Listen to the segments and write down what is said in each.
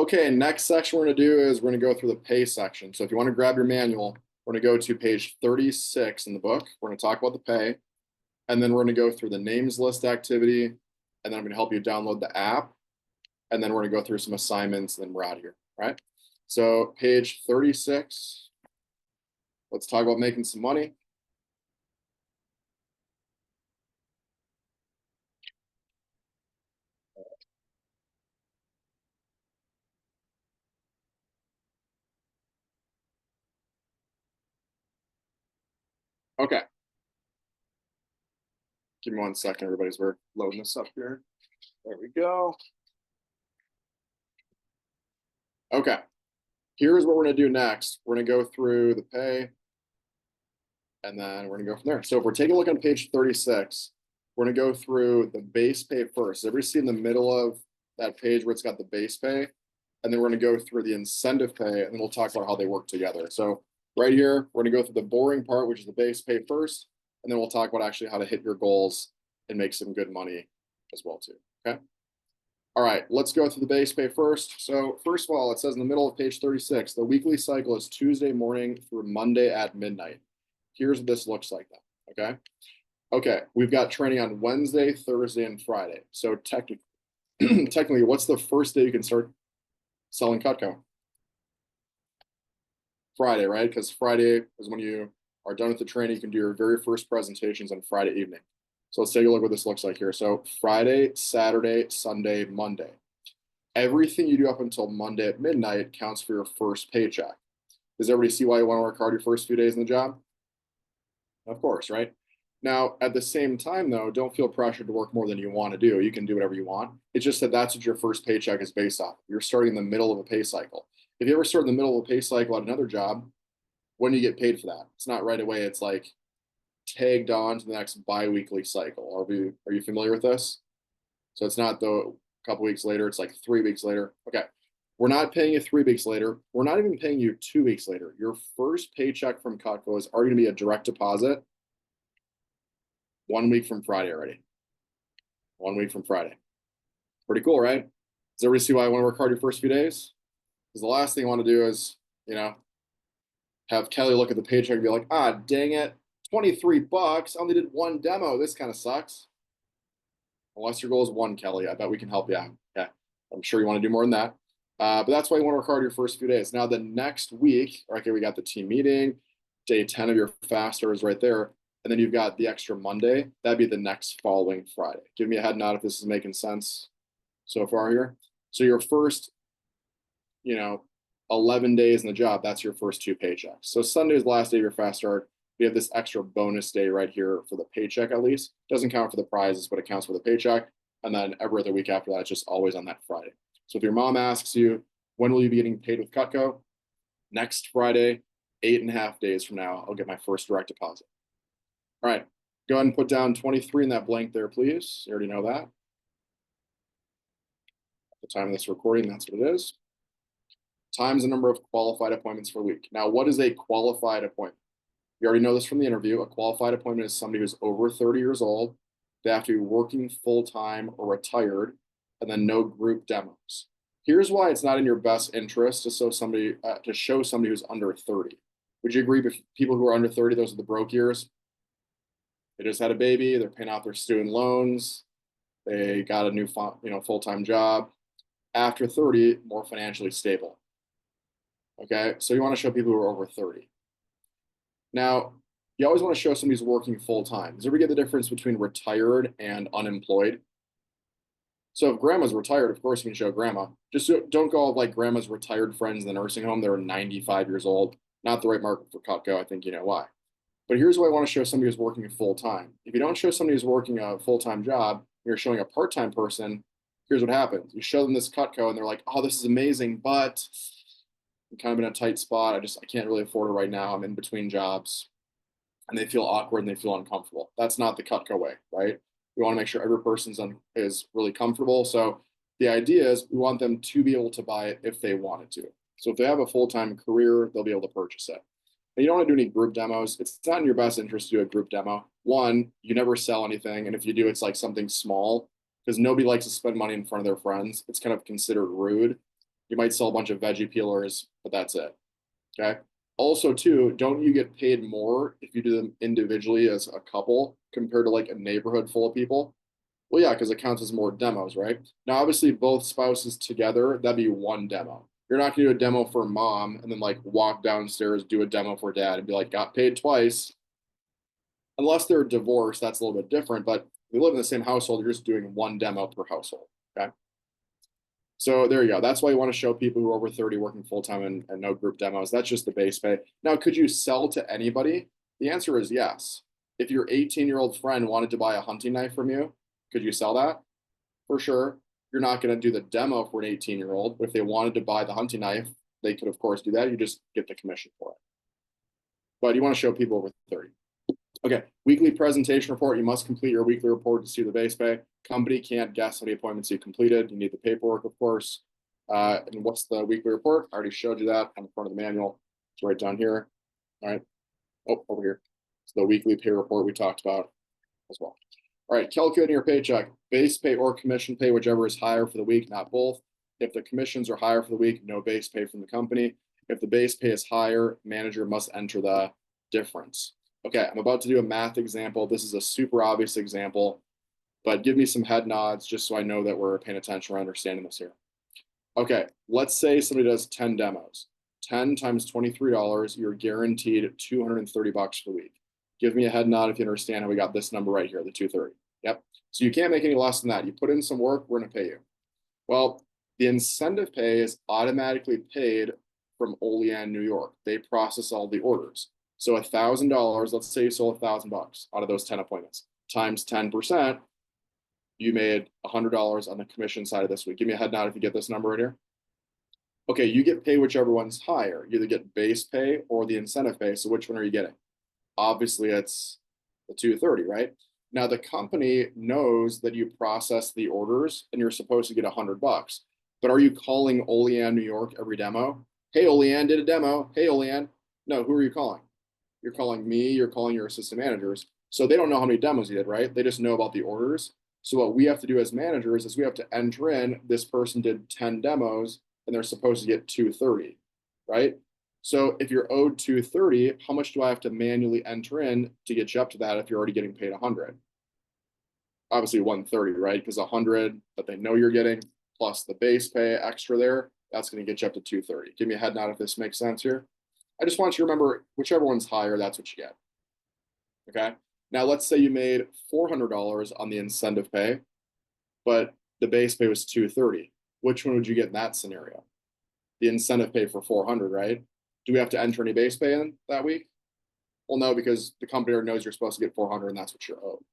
Okay, next section we're going to do is we're going to go through the pay section. So if you want to grab your manual, we're going to go to page 36 in the book. We're going to talk about the pay, and then we're going to go through the names list activity, and then I'm going to help you download the app, and then we're going to go through some assignments, and then we're out of here, right? So page 36, let's talk about making some money. Okay. Give me 1 second, everybody's we're loading this up here. There we go. Okay. Here's what we're going to do next. We're going to go through the pay, and then we're going to go from there. So if we're taking a look on page 36, we're going to go through the base pay first. Everybody see in the middle of that page where it's got the base pay, and then we're going to go through the incentive pay, and then we'll talk about how they work together. So right here, we're going to go through the boring part, which is the base pay first, and then we'll talk about actually how to hit your goals and make some good money as well too, okay? All right, let's go through the base pay first. So first of all, it says in the middle of page 36, the weekly cycle is Tuesday morning through Monday at midnight. Here's what this looks like then, okay? Okay, we've got training on Wednesday, Thursday, and Friday. So technically, what's the first day you can start selling Cutco? Friday, right? Because Friday is when you are done with the training, you can do your very first presentations on Friday evening. So let's take a look what this looks like here. So Friday, Saturday, Sunday, Monday. Everything you do up until Monday at midnight counts for your first paycheck. Does everybody see why you want to work hard your first few days in the job? Of course, right? Now, at the same time, though, don't feel pressured to work more than you want to do. You can do whatever you want. It's just that that's what your first paycheck is based off. You're starting in the middle of a pay cycle. If you ever start in the middle of a pay cycle at another job, when do you get paid for that? It's not right away. It's like tagged on to the next bi-weekly cycle. Are you familiar with this? So it's not a couple weeks later, it's like 3 weeks later. Okay. We're not paying you 3 weeks later. We're not even paying you 2 weeks later. Your first paycheck from Cutco is already going to be a direct deposit 1 week from Friday already. 1 week from Friday. Pretty cool, right? Does everybody see why I want to work hard your first few days? Because the last thing I want to do is, have Kelly look at the paycheck and be like, ah, dang it, $23. I only did one demo. This kind of sucks. Unless your goal is one, Kelly, I bet we can help you out. Yeah, I'm sure you want to do more than that. But that's why you want to work hard your first few days. Now, the next week, okay, we got the team meeting. Day 10 of your faster is right there. And then you've got the extra Monday. That'd be the next following Friday. Give me a head nod if this is making sense so far here. So your first, 11 days in the job, that's your first 2 paychecks. So Sunday is the last day of your fast start. We have this extra bonus day right here for the paycheck at least. Doesn't count for the prizes, but it counts for the paycheck. And then every other week after that, it's just always on that Friday. So if your mom asks you, when will you be getting paid with Cutco? Next Friday, 8.5 days from now, I'll get my first direct deposit. All right, go ahead and put down 23 in that blank there, please. You already know that. At the time of this recording, that's what it is. Times the number of qualified appointments per week. Now, what is a qualified appointment? You already know this from the interview. A qualified appointment is somebody who's over 30 years old. They have to be working full-time or retired, and then no group demos. Here's why it's not in your best interest to show somebody who's under 30. Would you agree with people who are under 30, those are the broke years? They just had a baby, they're paying off their student loans, they got a new full-time job. After 30, more financially stable. Okay, so you want to show people who are over 30. Now, you always want to show somebody who's working full-time. Does everybody get the difference between retired and unemployed? So if grandma's retired, of course you can show grandma. Just don't go like grandma's retired friends in the nursing home. They're 95 years old. Not the right market for Cutco. I think you know why. But here's why I want to show somebody who's working full-time. If you don't show somebody who's working a full-time job, you're showing a part-time person, here's what happens. You show them this Cutco and they're like, oh, this is amazing, but I'm kind of in a tight spot. I can't really afford it right now. I'm in between jobs. And they feel awkward and they feel uncomfortable. That's not the Cutco way, right? We want to make sure every person is really comfortable. So the idea is we want them to be able to buy it if they wanted to. So if they have a full-time career, they'll be able to purchase it. And you don't want to do any group demos. It's not in your best interest to do a group demo. One, you never sell anything. And if you do, it's like something small because nobody likes to spend money in front of their friends. It's kind of considered rude. You might sell a bunch of veggie peelers, but that's it. Okay. Also, too, don't you get paid more if you do them individually as a couple compared to like a neighborhood full of people? Well, yeah, because it counts as more demos, right? Now, obviously, both spouses together, that'd be one demo. You're not gonna do a demo for mom and then like walk downstairs, do a demo for dad and be like, got paid twice. Unless they're divorced, that's a little bit different. But if you live in the same household, you're just doing one demo per household. Okay. So there you go. That's why you want to show people who are over 30 working full time and no group demos. That's just the base pay. Now, could you sell to anybody? The answer is yes. If your 18-year-old friend wanted to buy a hunting knife from you, could you sell that? For sure. You're not going to do the demo for an 18-year-old, but if they wanted to buy the hunting knife, they could, of course, do that. You just get the commission for it. But you want to show people over 30. Okay, weekly presentation report. You must complete your weekly report to see the base pay. Company can't guess how many appointments you completed. You need the paperwork, of course. And what's the weekly report? I already showed you that on the front of the manual. It's right down here. All right. Oh, over here. It's the weekly pay report we talked about as well. All right, calculating your paycheck, base pay or commission pay, whichever is higher for the week, not both. If the commissions are higher for the week, no base pay from the company. If the base pay is higher, manager must enter the difference. Okay, I'm about to do a math example. This is a super obvious example, but give me some head nods just so I know that we're paying attention or understanding this here. Okay, let's say somebody does 10 demos. 10 times $23, you're guaranteed $230 for the week. Give me a head nod if you understand how we got this number right here, the 230. Yep. So you can't make any less than that. You put in some work, we're going to pay you. Well, the incentive pay is automatically paid from Olean, New York. They process all the orders. So $1,000, let's say you sold $1,000 out of those 10 appointments, times 10%, you made $100 on the commission side of this week. Give me a head nod if you get this number right here. Okay, you get paid whichever one's higher. You either get base pay or the incentive pay. So which one are you getting? Obviously, it's the 230, right? Now the company knows that you process the orders and you're supposed to get $100. But are you calling Olean, New York every demo? Hey, Olean did a demo. Hey, Olean. No, who are you calling? You're calling me, you're calling your assistant managers. So they don't know how many demos you did, right? They just know about the orders. So what we have to do as managers is we have to enter in this person did 10 demos and they're supposed to get 230, right? So if you're owed 230, how much do I have to manually enter in to get you up to that if you're already getting paid 100? Obviously 130, right? Because 100 that they know you're getting plus the base pay extra there, that's going to get you up to 230. Give me a head nod if this makes sense here. I just want you to remember whichever one's higher, that's what you get. Okay. Now let's say you made $400 on the incentive pay, but the base pay was 230. Which one would you get in that scenario? The incentive pay for 400, right? Do we have to enter any base pay in that week? Well, no, because the company knows you're supposed to get 400 and that's what you're owed.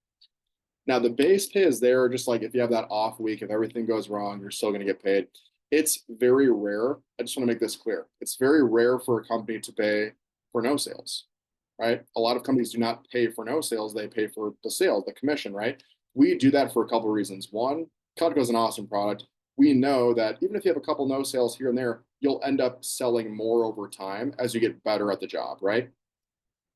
Now the base pay is there just like if you have that off week, if everything goes wrong, you're still going to get paid. It's very rare. I just want to make this clear. It's very rare for a company to pay for no sales, right? A lot of companies do not pay for no sales. They pay for the sales, the commission, right? We do that for a couple of reasons. One, Cutco is an awesome product. We know that even if you have a couple no sales here and there, you'll end up selling more over time as you get better at the job, right?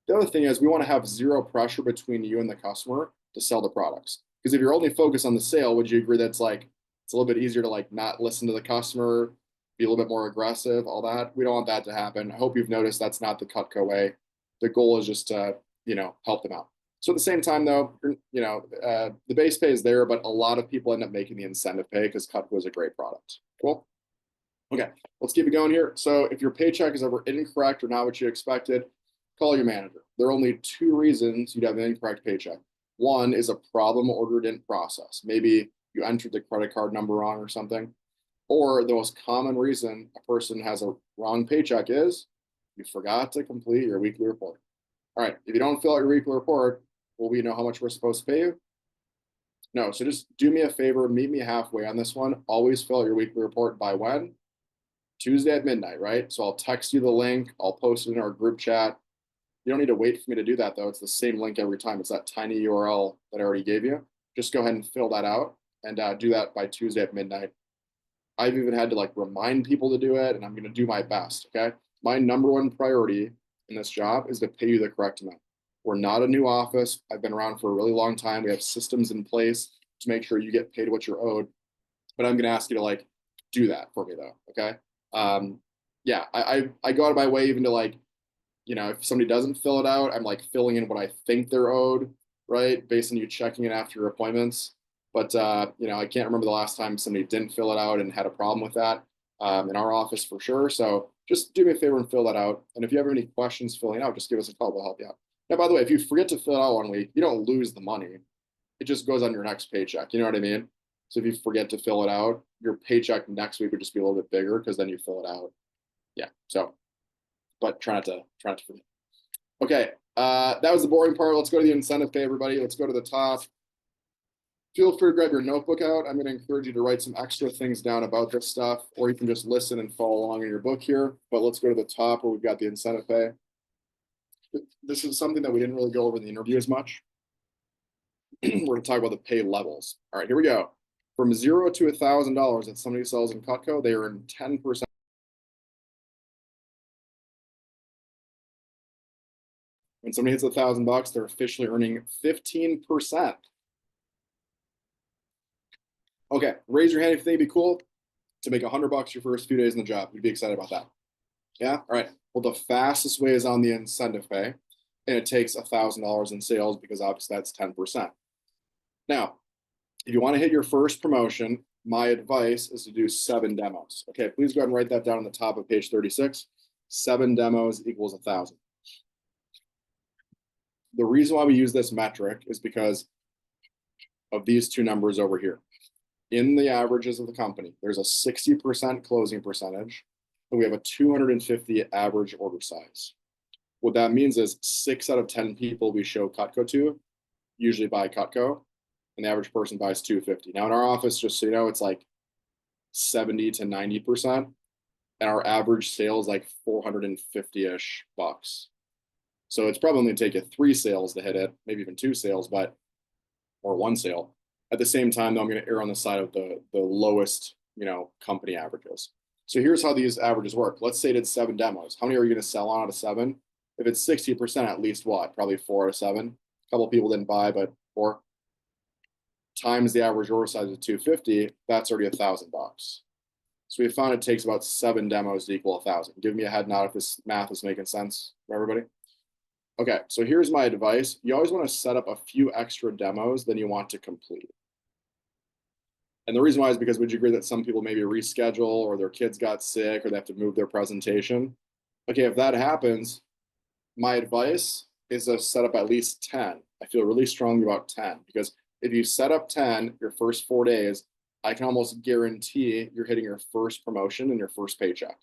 The other thing is we want to have zero pressure between you and the customer to sell the products. Because if you're only focused on the sale, would you agree that's like, it's a little bit easier to like not listen to the customer, be a little bit more aggressive, all that. We don't want that to happen. I hope you've noticed that's not the Cutco way. The goal is just to, help them out. So at the same time though, the base pay is there, but a lot of people end up making the incentive pay because Cutco is a great product. Cool. Okay, let's keep it going here. So if your paycheck is ever incorrect or not what you expected, call your manager. There are only two reasons you'd have an incorrect paycheck. One is a problem order didn't process. Maybe you entered the credit card number wrong or something. Or the most common reason a person has a wrong paycheck is you forgot to complete your weekly report. All right, if you don't fill out your weekly report, will we know how much we're supposed to pay you? No, so just do me a favor, meet me halfway on this one. Always fill out your weekly report by when? Tuesday at midnight, right? So I'll text you the link. I'll post it in our group chat. You don't need to wait for me to do that though. It's the same link every time. It's that tiny URL that I already gave you. Just go ahead and fill that out and do that by Tuesday at midnight. I've even had to like remind people to do it and I'm going to do my best. Okay. My number one priority in this job is to pay you the correct amount. We're not a new office. I've been around for a really long time. We have systems in place to make sure you get paid what you're owed. But I'm going to ask you to like do that for me though. Okay. Yeah, I go out of my way even to like, if somebody doesn't fill it out, I'm like filling in what I think they're owed, right? Based on you checking it after your appointments. But I can't remember the last time somebody didn't fill it out and had a problem with that in our office for sure. So just do me a favor and fill that out. And if you have any questions filling out, just give us a call. We'll help you out. Now, by the way, if you forget to fill it out one week, you don't lose the money. It just goes on your next paycheck. You know what I mean? So if you forget to fill it out, your paycheck next week would just be a little bit bigger because then you fill it out. Yeah. So, but try not to forget. Okay. That was the boring part. Let's go to the incentive pay, everybody. Let's go to the top. Feel free to grab your notebook out. I'm going to encourage you to write some extra things down about this stuff, or you can just listen and follow along in your book here. But let's go to the top where we've got the incentive pay. This is something that we didn't really go over in the interview as much. We're going to talk about the pay levels. All right, here we go. From $0 to $1,000 that somebody sells in Cutco, they earn 10%. When somebody hits $1,000, they're officially earning 15%. Okay, raise your hand if you think it'd be cool to make $100 your first few days in the job. You'd be excited about that. Yeah, all right. Well, the fastest way is on the incentive pay, and it takes $1,000 in sales because obviously that's 10%. Now, if you want to hit your first promotion, my advice is to do 7 demos. Okay, please go ahead and write that down on the top of page 36. 7 demos equals 1,000. The reason why we use this metric is because of these two numbers over here. In the averages of the company, there's a 60% closing percentage, and we have a 250 average order size. What that means is 6 out of 10 people we show Cutco to usually buy Cutco, and the average person buys 250. Now in our office, just so you know, it's like 70 to 90%, and our average sale is like 450-ish bucks. So it's probably going to take you 3 sales to hit it, maybe even 2 sales, or 1 sale. At the same time, though, I'm going to err on the side of the lowest, company averages. So here's how these averages work. Let's say it's 7 demos. How many are you going to sell on out of 7? If it's 60%, at least what? Probably 4 out of 7. A couple of people didn't buy, but 4 times the average order size of 250, that's already $1,000. So we found it takes about 7 demos to equal 1,000. Give me a head nod if this math is making sense for everybody. Okay, so here's my advice. You always want to set up a few extra demos than you want to complete. And the reason why is because would you agree that some people maybe reschedule or their kids got sick or they have to move their presentation? Okay, if that happens, my advice is to set up at least 10. I feel really strongly about 10 because if you set up 10 your first 4 days, I can almost guarantee you're hitting your first promotion and your first paycheck.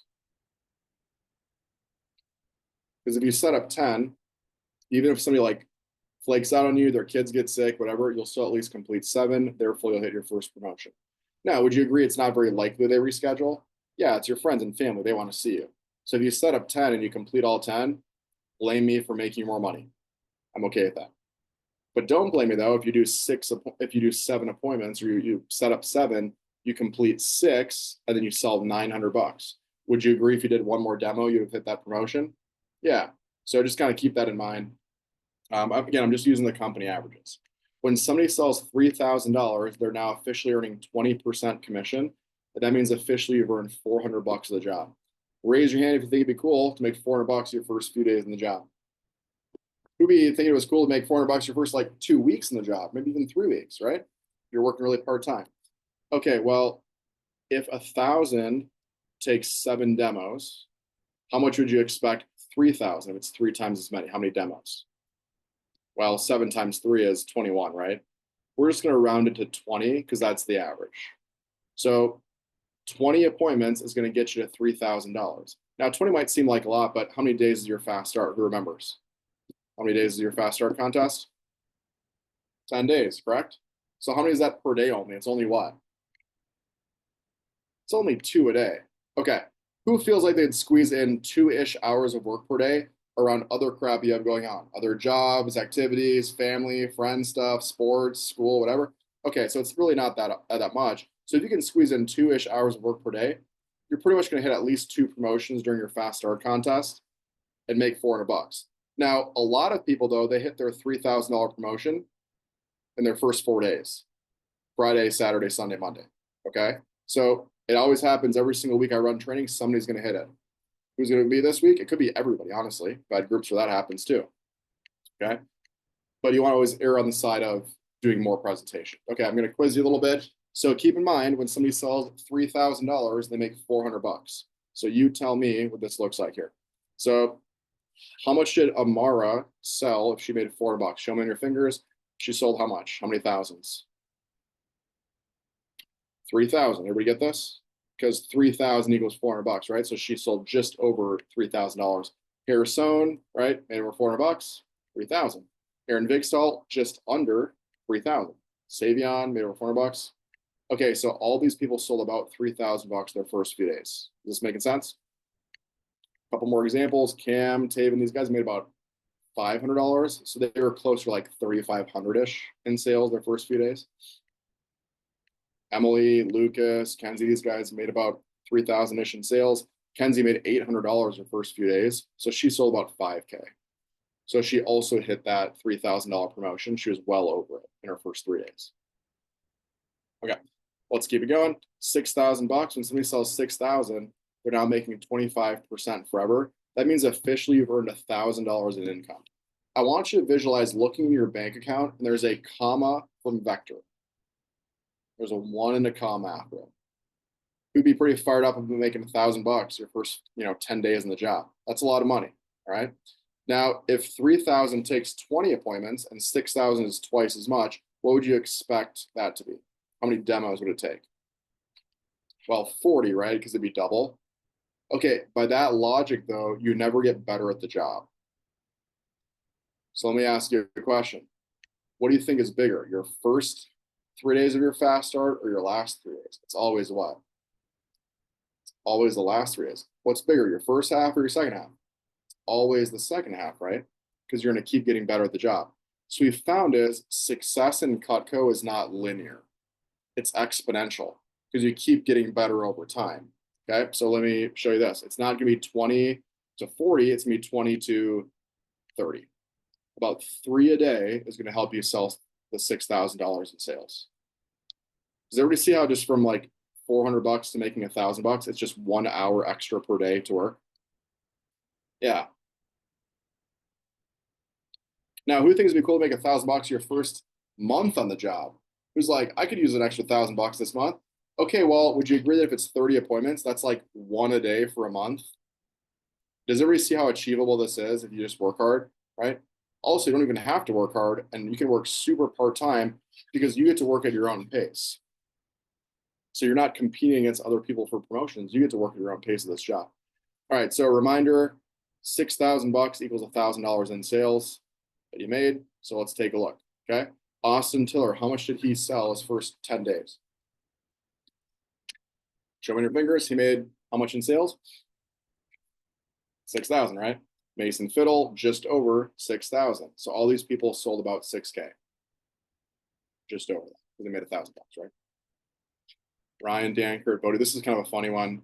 Because if you set up 10, even if somebody like flakes out on you, their kids get sick, whatever, you'll still at least complete 7. Therefore, you'll hit your first promotion. Now, would you agree it's not very likely they reschedule? Yeah, it's your friends and family. They want to see you. So if you set up 10 and you complete all 10, blame me for making more money. I'm okay with that. But don't blame me though if you do 7 appointments or you set up 7, you complete 6, and then you sell $900. Would you agree if you did 1 more demo, you would hit that promotion? Yeah. So just kind of keep that in mind. Again, I'm just using the company averages. When somebody sells $3,000, they're now officially earning 20% commission. And that means officially you've earned $400 of the job. Raise your hand if you think it'd be cool to make $400 your first few days in the job. Who'd be thinking it was cool to make $400 your first like 2 weeks in the job, maybe even 3 weeks, right? You're working really part-time. Okay, well, if 1,000 takes 7 demos, how much would you expect 3,000 if it's 3 times as many? How many demos? Well, 7 times 3 is 21, right? We're just going to round it to 20 because that's the average. So 20 appointments is going to get you to $3,000. Now, 20 might seem like a lot, but how many days is your fast start? Who remembers? How many days is your fast start contest? 10 days, correct? So how many is that per day only? It's only what? It's only 2 a day. Okay. Who feels like they'd squeeze in 2-ish hours of work per day around other crap you have going on? Other jobs, activities, family, friend stuff, sports, school, whatever. Okay, so it's really not that much. So if you can squeeze in 2-ish hours of work per day, you're pretty much going to hit at least 2 promotions during your fast start contest and make $400. Now, a lot of people, though, they hit their $3,000 promotion in their first 4 days. Friday, Saturday, Sunday, Monday. Okay? So It always happens every single week I run training, somebody's going to hit it. Who's going to be this week? It could be everybody, honestly. Bad groups where that happens too. Okay. But you want to always err on the side of doing more presentation. Okay, I'm going to quiz you a little bit. So keep in mind, when somebody sells $3,000, they make 400 bucks. So you tell me what this looks like here. So how much did Amara sell if she made 400 bucks? Show me on your fingers. She sold how much? How many thousands? 3,000. Everybody get this? Because 3,000 equals 400 bucks, right? So she sold just over $3,000. Harrison, right? Made over 400 bucks, 3,000. Aaron Vigstall, just under 3,000. Savion made over 400 bucks. Okay, so all these people sold about 3,000 bucks their first few days. Is this making sense? A couple more examples. Cam, Taven, these guys made about $500. So they were closer to like 3,500-ish in sales their first few days. Emily, Lucas, Kenzie, these guys made about 3,000-ish in sales. Kenzie made $800 her first few days. So she sold about 5K. So she also hit that $3,000 promotion. She was well over it in her first 3 days. Okay, let's keep it going. 6,000 bucks. When somebody sells 6,000, they're now making 25% forever. That means officially you've earned $1,000 in income. I want you to visualize looking in your bank account and there's a comma from Vector. There's a 1 and a comma after it. You'd be pretty fired up about making 1,000 bucks your first, 10 days in the job. That's a lot of money. All right. Now, if 3,000 takes 20 appointments and 6,000 is twice as much, what would you expect that to be? How many demos would it take? Well, 40, right? Because it'd be double. Okay, by that logic, though, you never get better at the job. So let me ask you a question. What do you think is bigger, your first 3 days of your fast start or your last 3 days? It's always what? It's always the last 3 days. What's bigger, your first half or your second half? Always the second half, right? Because you're going to keep getting better at the job. So we found is success in Cutco is not linear. It's exponential because you keep getting better over time. Okay, so let me show you this. It's not going to be 20 to 40. It's going to be 20 to 30. About 3 a day is going to help you sell the $6,000 in sales. Does everybody see how just from like 400 bucks to making 1,000 bucks, it's just 1 hour extra per day to work? Yeah. Now, who thinks it'd be cool to make 1,000 bucks your first month on the job? Who's like, I could use an extra 1,000 bucks this month? Okay, well, would you agree that if it's 30 appointments, that's like 1 a day for a month? Does everybody see how achievable this is if you just work hard, right? Also, you don't even have to work hard and you can work super part-time because you get to work at your own pace. So you're not competing against other people for promotions. You get to work at your own pace of this job. All right, so reminder, 6,000 bucks equals $1,000 in sales that you made. So let's take a look, okay? Austin Tiller, how much did he sell his first 10 days? Show me your fingers. He made how much in sales? 6,000, right? Mason Fiddle, just over 6,000. So all these people sold about 6K. Just over that. They made 1,000 bucks, right? Ryan Dankert, Bodie. This is kind of a funny one.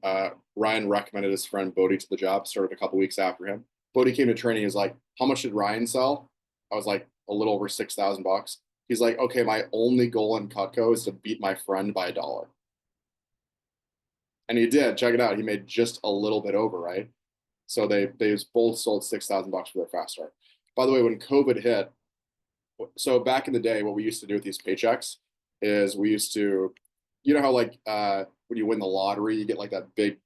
Ryan recommended his friend Bodie to the job, started a couple weeks after him. Bodie came to training. He was like, how much did Ryan sell? I was like, a little over 6,000 bucks. He's like, okay, my only goal in Cutco is to beat my friend by $1. And he did. Check it out. He made just a little bit over, right? So they both sold 6,000 bucks for their fast start. By the way, when COVID hit, so back in the day, what we used to do with these paychecks is we used to, how like when you win the lottery, you get like that big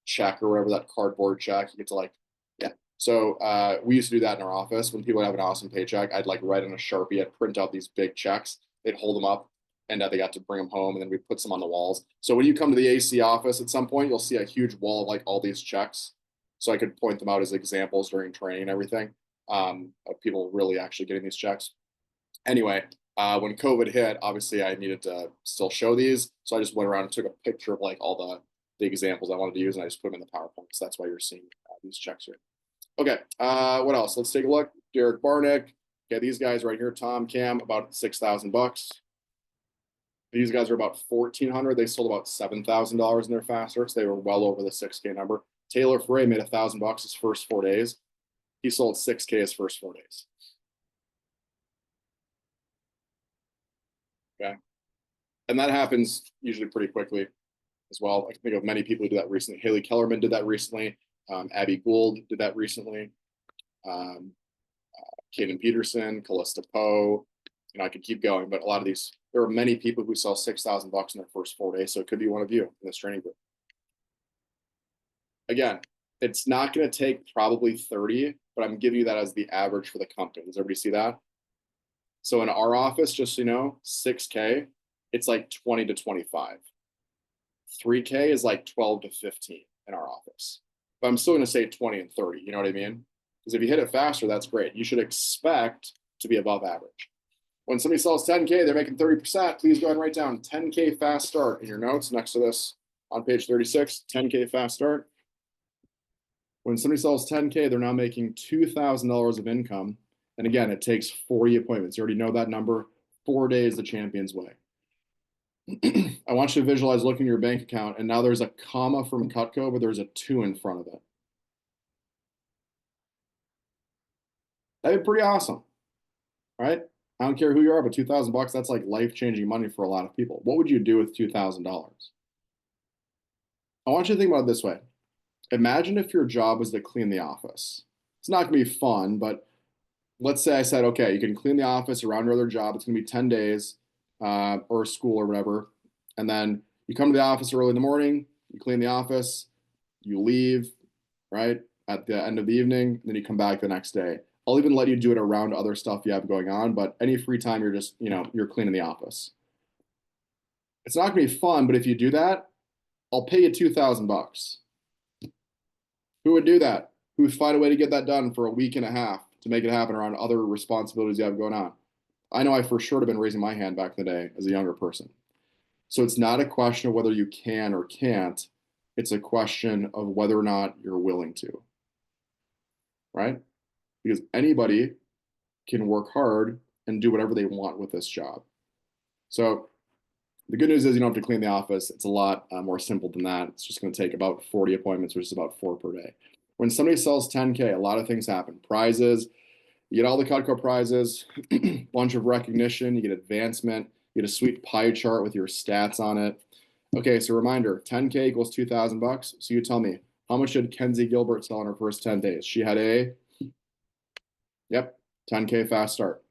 check or whatever, that cardboard check. You get to like, yeah. So we used to do that in our office. When people would have an awesome paycheck, I'd like write on a Sharpie, I'd print out these big checks. They'd hold them up and they got to bring them home and then we put some on the walls. So when you come to the AC office at some point, you'll see a huge wall of like all these checks. So I could point them out as examples during training and everything of people really actually getting these checks. Anyway, when COVID hit, obviously I needed to still show these. So I just went around and took a picture of like all the examples I wanted to use and I just put them in the PowerPoint. So that's why you're seeing these checks here. Okay, what else? Let's take a look. Derek Barnick. Okay, these guys right here, Tom, Cam, about 6,000 bucks. These guys are about 1,400. They sold about $7,000 in their fast starts. They were well over the 6K number. Taylor Frey made 1,000 bucks his first 4 days. He sold 6K his first 4 days. Okay. And that happens usually pretty quickly. as well. I can think of many people who did that recently. Haley Kellerman did that recently. Abby Gould did that recently. Caden Peterson, Callista Poe, I could keep going, but a lot of these, there are many people who sell $6,000 in their first 4 days. So it could be one of you in this training group. Again, it's not going to take probably 30, but I'm giving you that as the average for the company. Does everybody see that? So in our office, just so you know, 6K, it's like 20 to 25. 3K is like 12 to 15 in our office. But I'm still going to say 20 and 30. You know what I mean? Because if you hit it faster, that's great. You should expect to be above average. When somebody sells 10K, they're making 30%. Please go ahead and write down 10K fast start in your notes next to this on page 36, 10K fast start. When somebody sells 10K, they're now making $2,000 of income. And again, it takes 40 appointments. You already know that number. 4 days the champion's way. I want you to visualize looking at your bank account, and now there's a comma from Cutco, but there's a 2 in front of it. That'd be pretty awesome, right? I don't care who you are, but $2,000, that's like life-changing money for a lot of people. What would you do with $2,000? I want you to think about it this way. Imagine if your job was to clean the office. It's not going to be fun, but let's say I said, okay, you can clean the office around your other job. It's going to be 10 days or school or whatever. And then you come to the office early in the morning, you clean the office, you leave, right, at the end of the evening, and then you come back the next day. I'll even let you do it around other stuff you have going on, but any free time, you're just, you're cleaning the office. It's not going to be fun, but if you do that, I'll pay you $2,000. Who would do that? Who would find a way to get that done for a week and a half to make it happen around other responsibilities you have going on? I know I for sure have been raising my hand back in the day as a younger person. So it's not a question of whether you can or can't. It's a question of whether or not you're willing to, right? Because anybody can work hard and do whatever they want with this job. So the good news is you don't have to clean the office. It's a lot more simple than that. It's just going to take about 40 appointments, which is about 4 per day. When somebody sells 10K, a lot of things happen. Prizes, you get all the Cutco prizes, bunch of recognition, you get advancement, you get a sweet pie chart with your stats on it. Okay, so reminder, 10K equals $2,000. So you tell me, how much did Kenzie Gilbert sell in her first 10 days? She had a, yep, 10K fast start.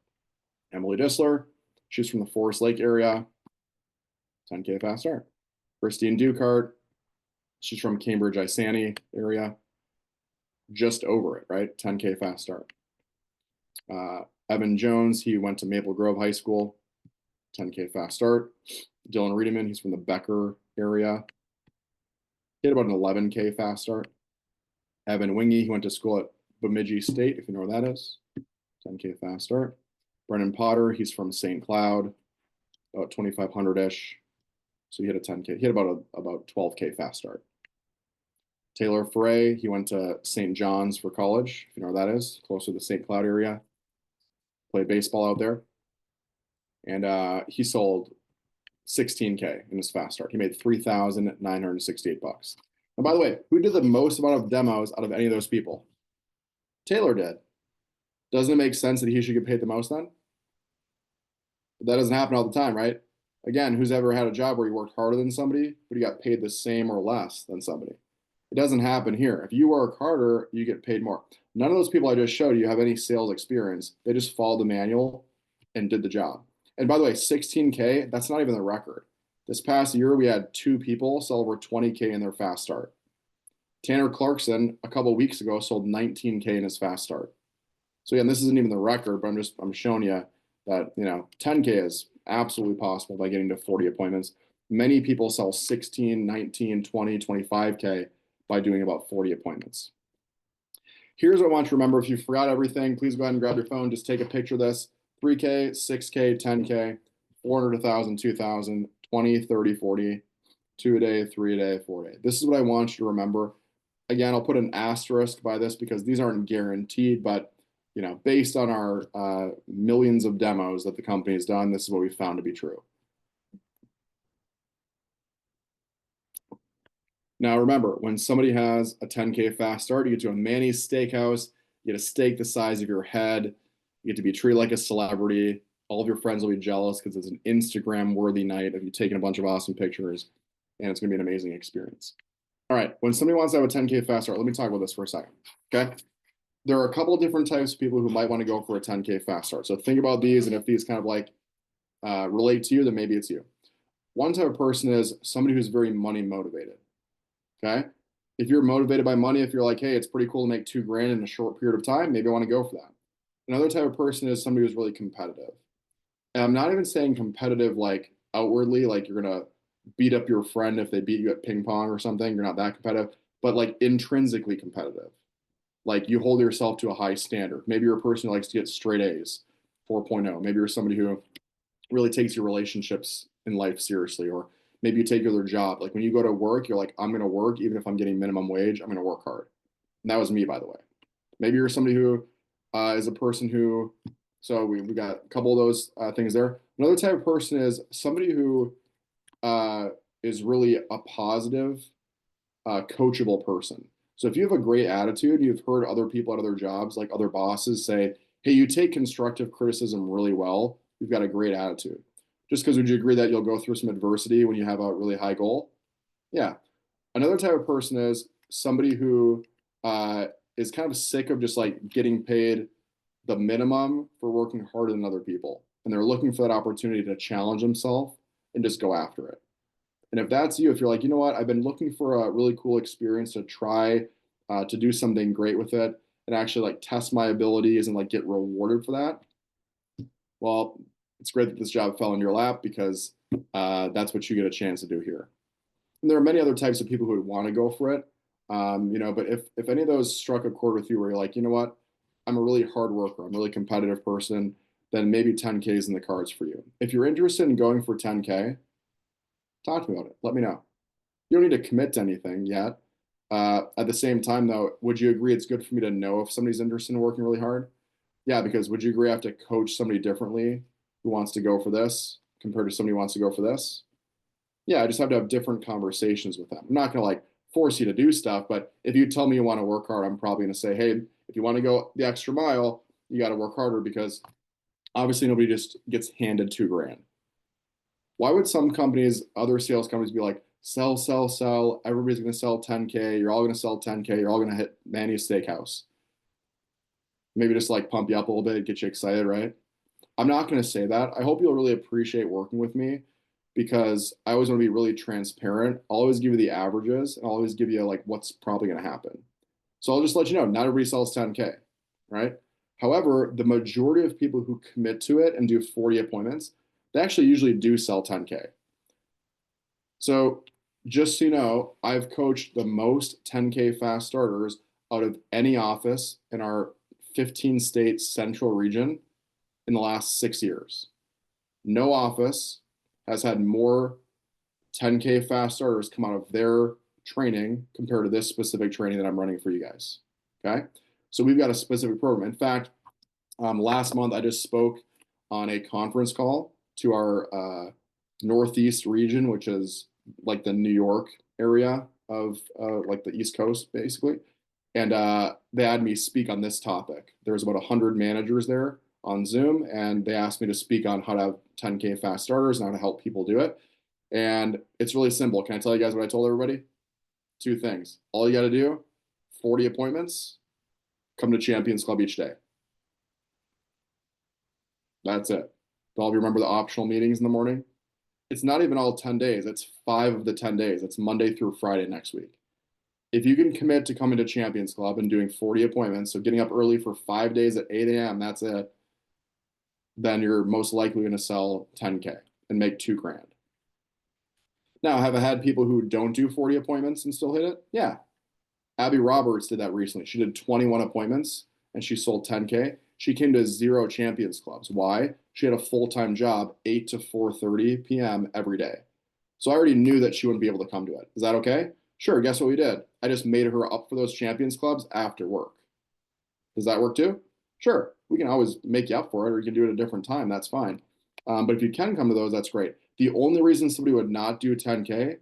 Emily Disler, she's from the Forest Lake area, 10K fast start. Christine Ducart, she's from Cambridge, Isani area, just over it, right? 10K fast start. Evan Jones, he went to Maple Grove High School, 10K fast start. Dylan Riedemann, he's from the Becker area. He had about an 11K fast start. Evan Wingy, he went to school at Bemidji State, if you know where that is, 10K fast start. Brennan Potter, he's from St. Cloud, about 2,500-ish. So he had a 10K. He had about 12K fast start. Taylor Foray, he went to St. John's for college, if you know where that is, closer to the St. Cloud area. Played baseball out there. And he sold 16K in his fast start. He made $3,968. And by the way, who did the most amount of demos out of any of those people? Taylor did. Doesn't it make sense that he should get paid the most then? But that doesn't happen all the time, right? Again, who's ever had a job where you worked harder than somebody, but you got paid the same or less than somebody? It doesn't happen here. If you work harder, you get paid more. None of those people I just showed you have any sales experience. They just followed the manual and did the job. And by the way, 16K, that's not even the record. This past year, we had 2 people sell over 20K in their fast start. Tanner Clarkson, a couple of weeks ago, sold 19K in his fast start. So again, this isn't even the record, but I'm showing you that, 10K is absolutely possible by getting to 40 appointments. Many people sell 16, 19, 20, 25K by doing about 40 appointments. Here's what I want you to remember. If you forgot everything, please go ahead and grab your phone. Just take a picture of this. 3K, 6K, 10K, 400, 1,000, 2,000, 20, 30, 40, 2 a day, 3 a day, 4 a day. This is what I want you to remember. Again, I'll put an asterisk by this because these aren't guaranteed, but based on our millions of demos that the company has done, this is what we found to be true. Now, remember, when somebody has a 10K fast start, you get to a Manny's Steakhouse, you get a steak the size of your head, you get to be treated like a celebrity. All of your friends will be jealous because it's an Instagram-worthy night of you taking a bunch of awesome pictures. and it's going to be an amazing experience. All right, when somebody wants to have a 10K fast start, let me talk about this for a second, okay? There are a couple of different types of people who might want to go for a 10K fast start. So think about these, and if these kind of like relate to you, then maybe it's you. One type of person is somebody who's very money motivated, okay? If you're motivated by money, if you're like, hey, it's pretty cool to make $2,000 in a short period of time, maybe I want to go for that. Another type of person is somebody who's really competitive. And I'm not even saying competitive like outwardly, like you're gonna beat up your friend if they beat you at ping pong or something. You're not that competitive, but like intrinsically competitive. Like you hold yourself to a high standard. Maybe you're a person who likes to get straight A's, 4.0. Maybe you're somebody who really takes your relationships in life seriously, or maybe you take your job. Like when you go to work, you're like, I'm gonna work even if I'm getting minimum wage. I'm gonna work hard. And that was me, by the way. Maybe you're somebody who is a person who, so we got a couple of those things there. Another type of person is somebody who is really a positive, coachable person. So if you have a great attitude, you've heard other people at other jobs, like other bosses say, hey, you take constructive criticism really well. You've got a great attitude. Just because would you agree that you'll go through some adversity when you have a really high goal? Yeah. Another type of person is somebody who is kind of sick of just like getting paid the minimum for working harder than other people. And they're looking for that opportunity to challenge themselves and just go after it. And if that's you, if you're like, you know what, I've been looking for a really cool experience to try to do something great with it and actually like test my abilities and like get rewarded for that. Well, it's great that this job fell in your lap because that's what you get a chance to do here. And there are many other types of people who would want to go for it. But if any of those struck a chord with you where you're like, you know what, I'm a really hard worker, I'm a really competitive person, then maybe 10K is in the cards for you. If you're interested in going for 10K, talk to me about it. Let me know. You don't need to commit to anything yet. At the same time, though, would you agree it's good for me to know if somebody's interested in working really hard? Yeah, because would you agree I have to coach somebody differently who wants to go for this compared to somebody who wants to go for this? Yeah, I just have to have different conversations with them. I'm not going to like force you to do stuff, but if you tell me you want to work hard, I'm probably going to say, hey, if you want to go the extra mile, you got to work harder because obviously nobody just gets handed $2,000. Why would some companies, other sales companies, be like, sell, sell, sell? Everybody's going to sell 10K. You're all going to sell 10K. You're all going to hit Manny's Steakhouse. Maybe just like pump you up a little bit, get you excited, right? I'm not going to say that. I hope you'll really appreciate working with me because I always want to be really transparent. I'll always give you the averages and I'll always give you like what's probably going to happen. So I'll just let you know, not everybody sells 10K, right? However, the majority of people who commit to it and do 40 appointments, they actually usually do sell 10K. So just so you know, I've coached the most 10K fast starters out of any office in our 15 state central region in the last 6 years. No office has had more 10K fast starters come out of their training compared to this specific training that I'm running for you guys. Okay. So we've got a specific program. In fact, last month I just spoke on a conference call to our Northeast region, which is like the New York area of like the East Coast, basically. And they had me speak on this topic. There was about 100 managers there on Zoom, and they asked me to speak on how to have 10K fast starters and how to help people do it. And it's really simple. Can I tell you guys what I told everybody? Two things. All you got to do, 40 appointments, come to Champions Club each day. That's it. Do all of you remember the optional meetings in the morning? It's not even all 10 days. It's 5 of the 10 days. It's Monday through Friday next week. If you can commit to coming to Champions Club and doing 40 appointments, so getting up early for 5 days at 8 a.m., that's it, then you're most likely going to sell 10K and make $2,000. Now, have I had people who don't do 40 appointments and still hit it? Yeah. Abby Roberts did that recently. She did 21 appointments and she sold 10K. She came to 0 Champions Clubs. Why? She had a full-time job, 8 to 4:30 p.m. every day. So I already knew that she wouldn't be able to come to it. Is that okay? Sure, guess what we did? I just made her up for those Champions Clubs after work. Does that work too? Sure, we can always make you up for it, or you can do it at a different time. That's fine. But if you can come to those, that's great. The only reason somebody would not do 10K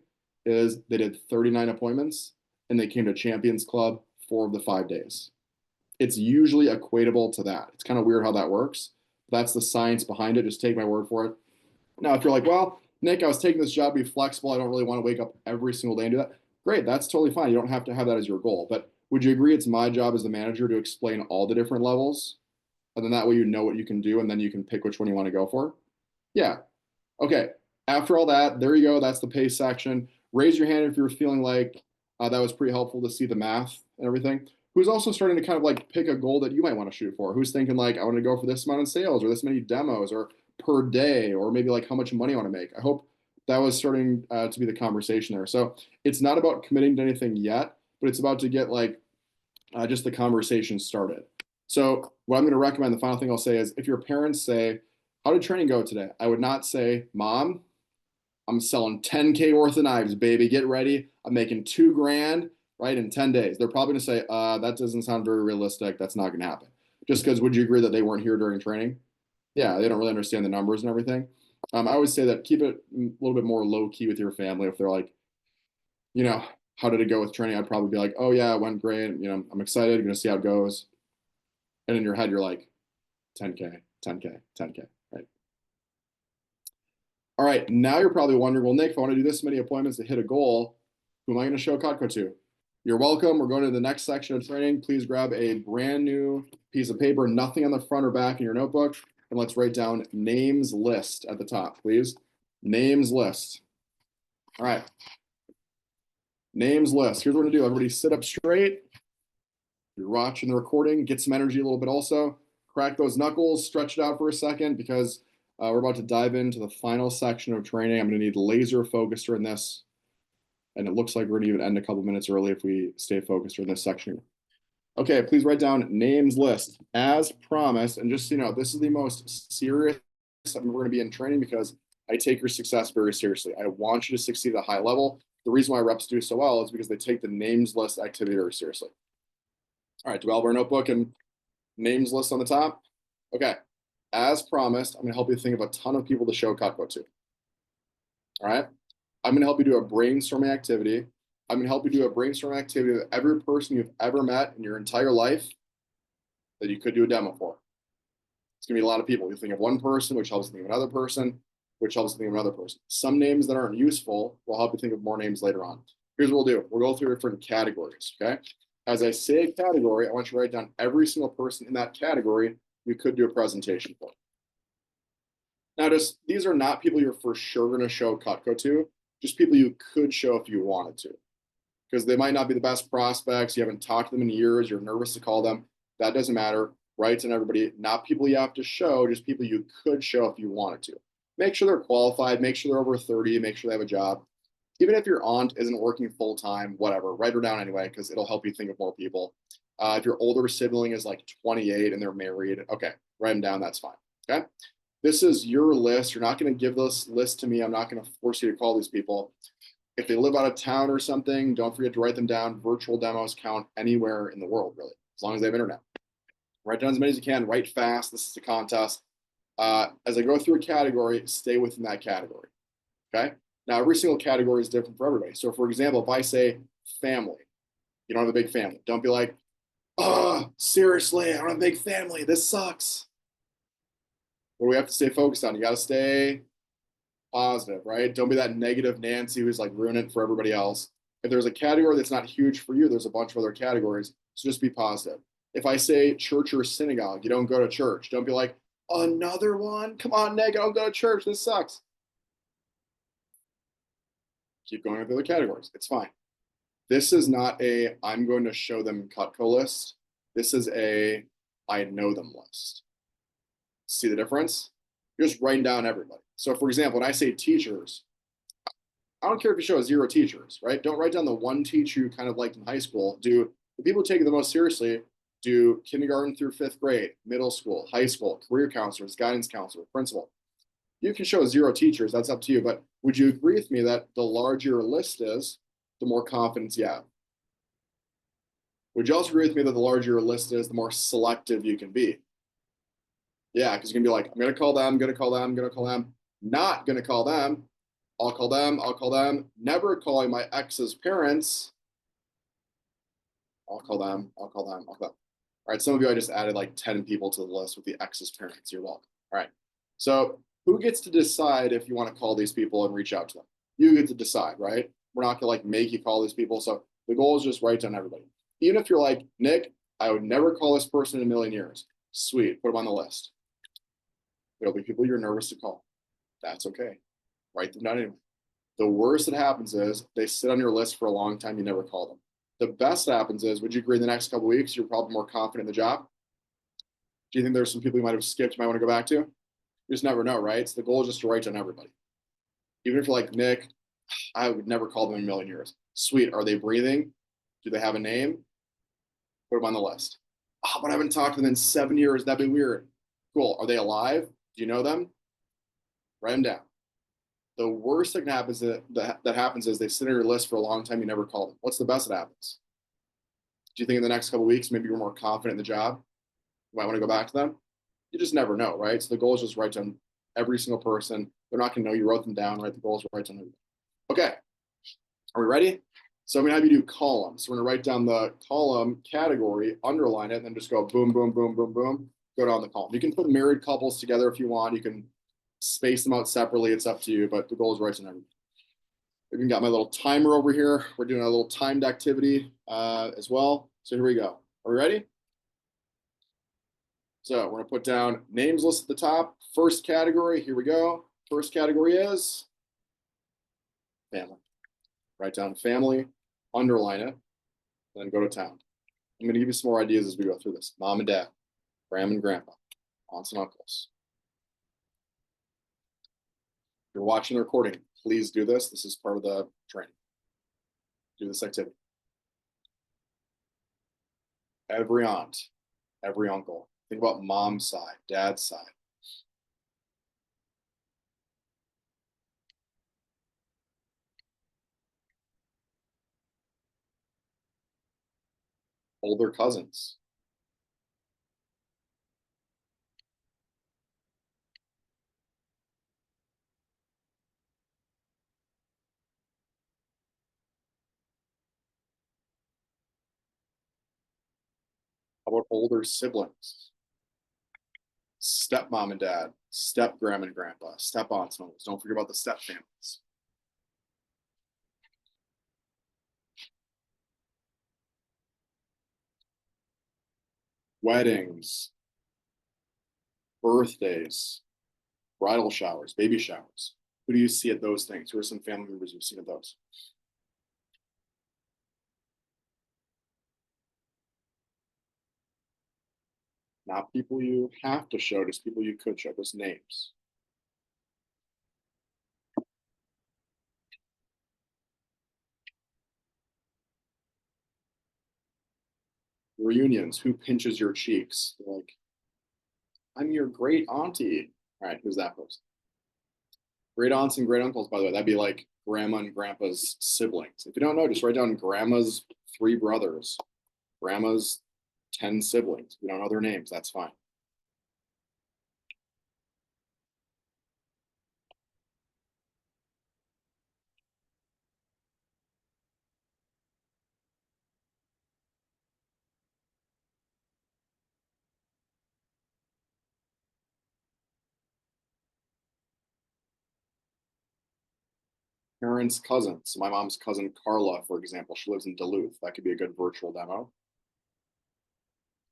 is they did 39 appointments and they came to Champions Club 4 of the 5 days. It's usually equatable to that. It's kind of weird how that works. That's the science behind it. Just take my word for it. Now, if you're like, well, Nick, I was taking this job to be flexible. I don't really want to wake up every single day and do that. Great, that's totally fine. You don't have to have that as your goal. But would you agree it's my job as the manager to explain all the different levels? And then that way you know what you can do, and then you can pick which one you want to go for. Yeah. Okay. After all that, there you go. That's the pay section. Raise your hand if you're feeling like that was pretty helpful to see the math and everything. Who's also starting to kind of like pick a goal that you might want to shoot for? Who's thinking like, I want to go for this amount in sales or this many demos or per day, or maybe like how much money I want to make? I hope that was starting to be the conversation there. So it's not about committing to anything yet, but it's about to get like just the conversation started. So what I'm going to recommend, the final thing I'll say is if your parents say, how did training go today? I would not say, Mom, I'm selling 10K worth of knives, baby. Get ready. I'm making 2 grand, right, in 10 days. They're probably going to say, that doesn't sound very realistic. That's not going to happen. Just because, would you agree that they weren't here during training? Yeah, they don't really understand the numbers and everything. I would say that keep it a little bit more low key with your family. If they're like, how did it go with training? I'd probably be like, oh yeah, it went great. I'm excited. I'm going to see how it goes. And in your head, you're like, 10K, 10K, 10K, right? All right, now you're probably wondering, well, Nick, if I want to do this many appointments to hit a goal, who am I going to show Cutco to? You're welcome. We're going to the next section of training. Please grab a brand new piece of paper, nothing on the front or back in your notebook, and let's write down names list at the top, please. Names list. All right. Names list. Here's what we're going to do. Everybody sit up straight. You're watching the recording. Get some energy a little bit also. Crack those knuckles. Stretch it out for a second because we're about to dive into the final section of training. I'm going to need laser focus during this. And it looks like we're going to even end a couple minutes early if we stay focused during this section. Okay, please write down names list as promised. And just so you know, this is the most serious that we're going to be in training because I take your success very seriously. I want you to succeed at a high level. The reason why reps do so well is because they take the names list activity very seriously. All right, develop our notebook and names list on the top. Okay, as promised, I'm going to help you think of a ton of people to show Cutco to. All right, I'm going to help you do a brainstorming activity. I'm going to help you do a brainstorming activity with every person you've ever met in your entire life that you could do a demo for. It's going to be a lot of people. You think of one person, which helps you think of another person, which helps you think of another person. Some names that aren't useful will help you think of more names later on. Here's what we'll do. We'll go through different categories, okay? As I say a category, I want you to write down every single person in that category you could do a presentation for. Now, these are not people you're for sure going to show Cutco to, just people you could show if you wanted to. Because they might not be the best prospects. You haven't talked to them in years. You're nervous to call them. That doesn't matter. Write to everybody, not people you have to show, just people you could show if you wanted to. Make sure they're qualified. Make sure they're over 30. Make sure they have a job. Even if your aunt isn't working full time, whatever, write her down anyway, because it'll help you think of more people. If your older sibling is like 28 and they're married, okay, write them down. That's fine. Okay. This is your list. You're not going to give this list to me. I'm not going to force you to call these people. If they live out of town or something, don't forget to write them down. Virtual demos count anywhere in the world, really, as long as they have internet. Write down as many as you can. Write fast. This is a contest. As I go through a category, stay within that category. Okay. Now, every single category is different for everybody. So, for example, if I say family, you don't have a big family. Don't be like, oh, seriously, I don't have a big family. This sucks. What do we have to stay focused on? You got to stay positive, right? Don't be that negative Nancy who's like ruining it for everybody else. If there's a category that's not huge for you, there's a bunch of other categories. So just be positive. If I say church or synagogue, you don't go to church. Don't be like, another one? Come on, Nick, I don't go to church. This sucks. Keep going with the other categories. It's fine. This is not a I'm going to show them Cutco list. This is a I know them list. See the difference? You're just writing down everybody. So for example, when I say teachers, I don't care if you show 0 teachers, right? Don't write down the one teacher you kind of liked in high school. Do the people who take it the most seriously, do kindergarten through 5th grade, middle school, high school, career counselors, guidance counselor, principal. You can show 0 teachers, that's up to you. But would you agree with me that the larger your list is, the more confidence you have? Would you also agree with me that the larger your list is, the more selective you can be? Yeah, because you can be like, I'm going to call them, I'm going to call them, I'm going to call them, not going to call them. I'll call them, I'll call them, never calling my ex's parents. I'll call them, I'll call them, I'll call them. All right, some of you, I just added like 10 people to the list with the ex's parents. You're welcome. All right, so who gets to decide if you want to call these people and reach out to them? You get to decide, right? We're not gonna like make you call these people. So the goal is just write down everybody. Even if you're like, Nick, I would never call this person in a million years. Sweet, put them on the list. There'll be people you're nervous to call. That's okay. Write them down anyway. The worst that happens is they sit on your list for a long time, you never call them. The best that happens is, would you agree in the next couple of weeks, you're probably more confident in the job? Do you think there's some people you might have skipped, you might want to go back to? You just never know, right? So the goal is just to write down everybody. Even if you're like, Nick, I would never call them in a million years. Sweet. Are they breathing? Do they have a name? Put them on the list. Oh, but I haven't talked to them in 7 years. That'd be weird. Cool. Are they alive? Do you know them? Write them down. The worst thing that happens that happens is they sit on your list for a long time. You never call them. What's the best that happens? Do you think in the next couple of weeks, maybe you're more confident in the job? You might want to go back to them. You just never know, right? So the goal is just write down every single person. They're not going to know you wrote them down, right? The goal is write down everybody. Okay. Are we ready? So I'm going to have you do columns. So we're going to write down the column category, underline it, and then just go boom, boom, boom, boom, boom, go down the column. You can put married couples together if you want. You can space them out separately. It's up to you, but the goal is write down everything. I've even got my little timer over here. We're doing a little timed activity as well. So here we go. Are we ready? So we're going to put down names list at the top. First category, here we go. First category is family. Write down family, underline it, and then go to town. I'm going to give you some more ideas as we go through this. Mom and dad, grandma and grandpa, aunts and uncles. If you're watching the recording, please do this. This is part of the training. Do this activity. Every aunt, every uncle. Think about mom's side, dad's side. Older cousins. How about older siblings? Stepmom and dad, step grandma and grandpa, step aunts and uncles. Don't forget about the step families. Weddings, birthdays, bridal showers, baby showers. Who do you see at those things? Who are some family members you've seen at those? Not people you have to show, just people you could show, just names. Reunions, who pinches your cheeks? They're like, I'm your great auntie. All right, who's that person? Great aunts and great uncles, by the way, that'd be like grandma and grandpa's siblings. If you don't know, just write down grandma's 3 brothers, grandma's 10 siblings. If you don't know their names, that's fine. Parents' cousins. My mom's cousin Carla, for example, she lives in Duluth. That could be a good virtual demo.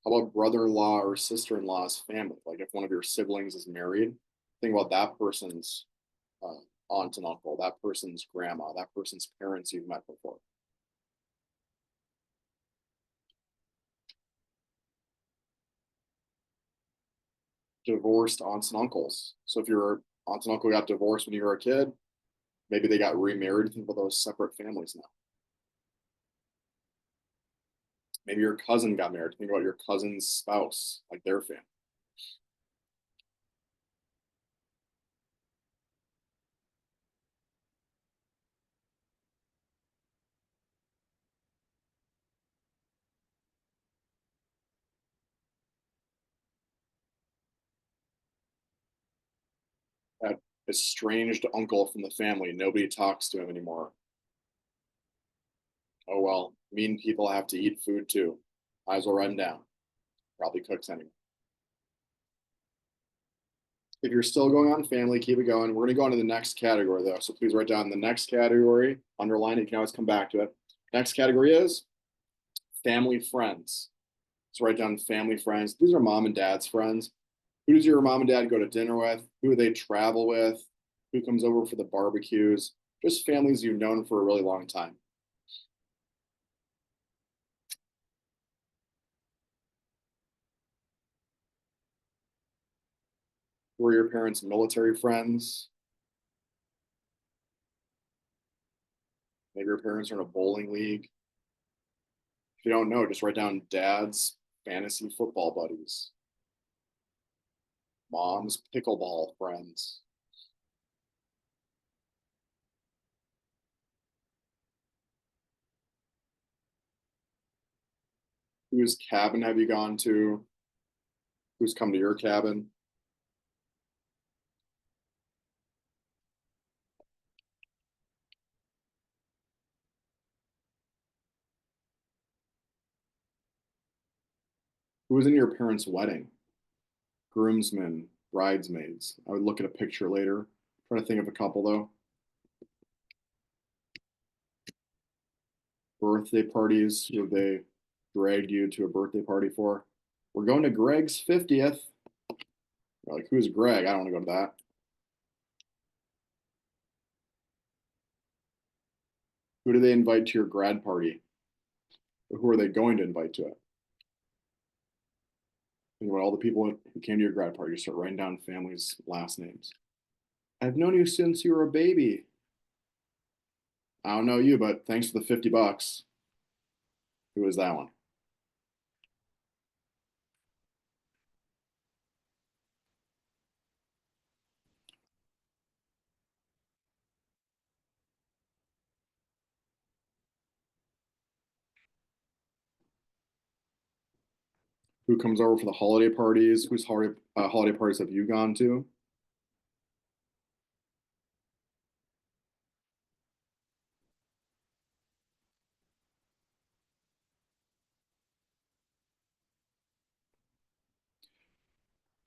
How about brother-in-law or sister-in-law's family? Like if one of your siblings is married, think about that person's aunt and uncle, that person's grandma, that person's parents you've met before. Divorced aunts and uncles. So if your aunt and uncle got divorced when you were a kid, maybe they got remarried. Think about those separate families now. Maybe your cousin got married. Think about your cousin's spouse, like their family. That estranged uncle from the family. Nobody talks to him anymore. Oh well, mean people have to eat food too. Might as well run down. Probably cooks anyway. If you're still going on family, keep it going. We're going to go on to the next category though. So please write down the next category, underline it. You can always come back to it. Next category is family friends. So write down family friends. These are mom and dad's friends. Who does your mom and dad go to dinner with? Who do they travel with? Who comes over for the barbecues? Just families you've known for a really long time. Were your parents military friends? Maybe your parents are in a bowling league. If you don't know, just write down dad's fantasy football buddies, mom's pickleball friends. Whose cabin have you gone to? Who's come to your cabin? Who was in your parents' wedding? Groomsmen, bridesmaids. I would look at a picture later. Trying to think of a couple though. Birthday parties. Who have they dragged you to a birthday party for? We're going to Greg's 50th. You're like, who's Greg? I don't want to go to that. Who do they invite to your grad party? Or who are they going to invite to it? Think about all the people who came to your grad party. You start writing down families' last names. I've known you since you were a baby. I don't know you, but thanks for the $50. Who is that one? Who comes over for the holiday parties? Whose holiday parties have you gone to?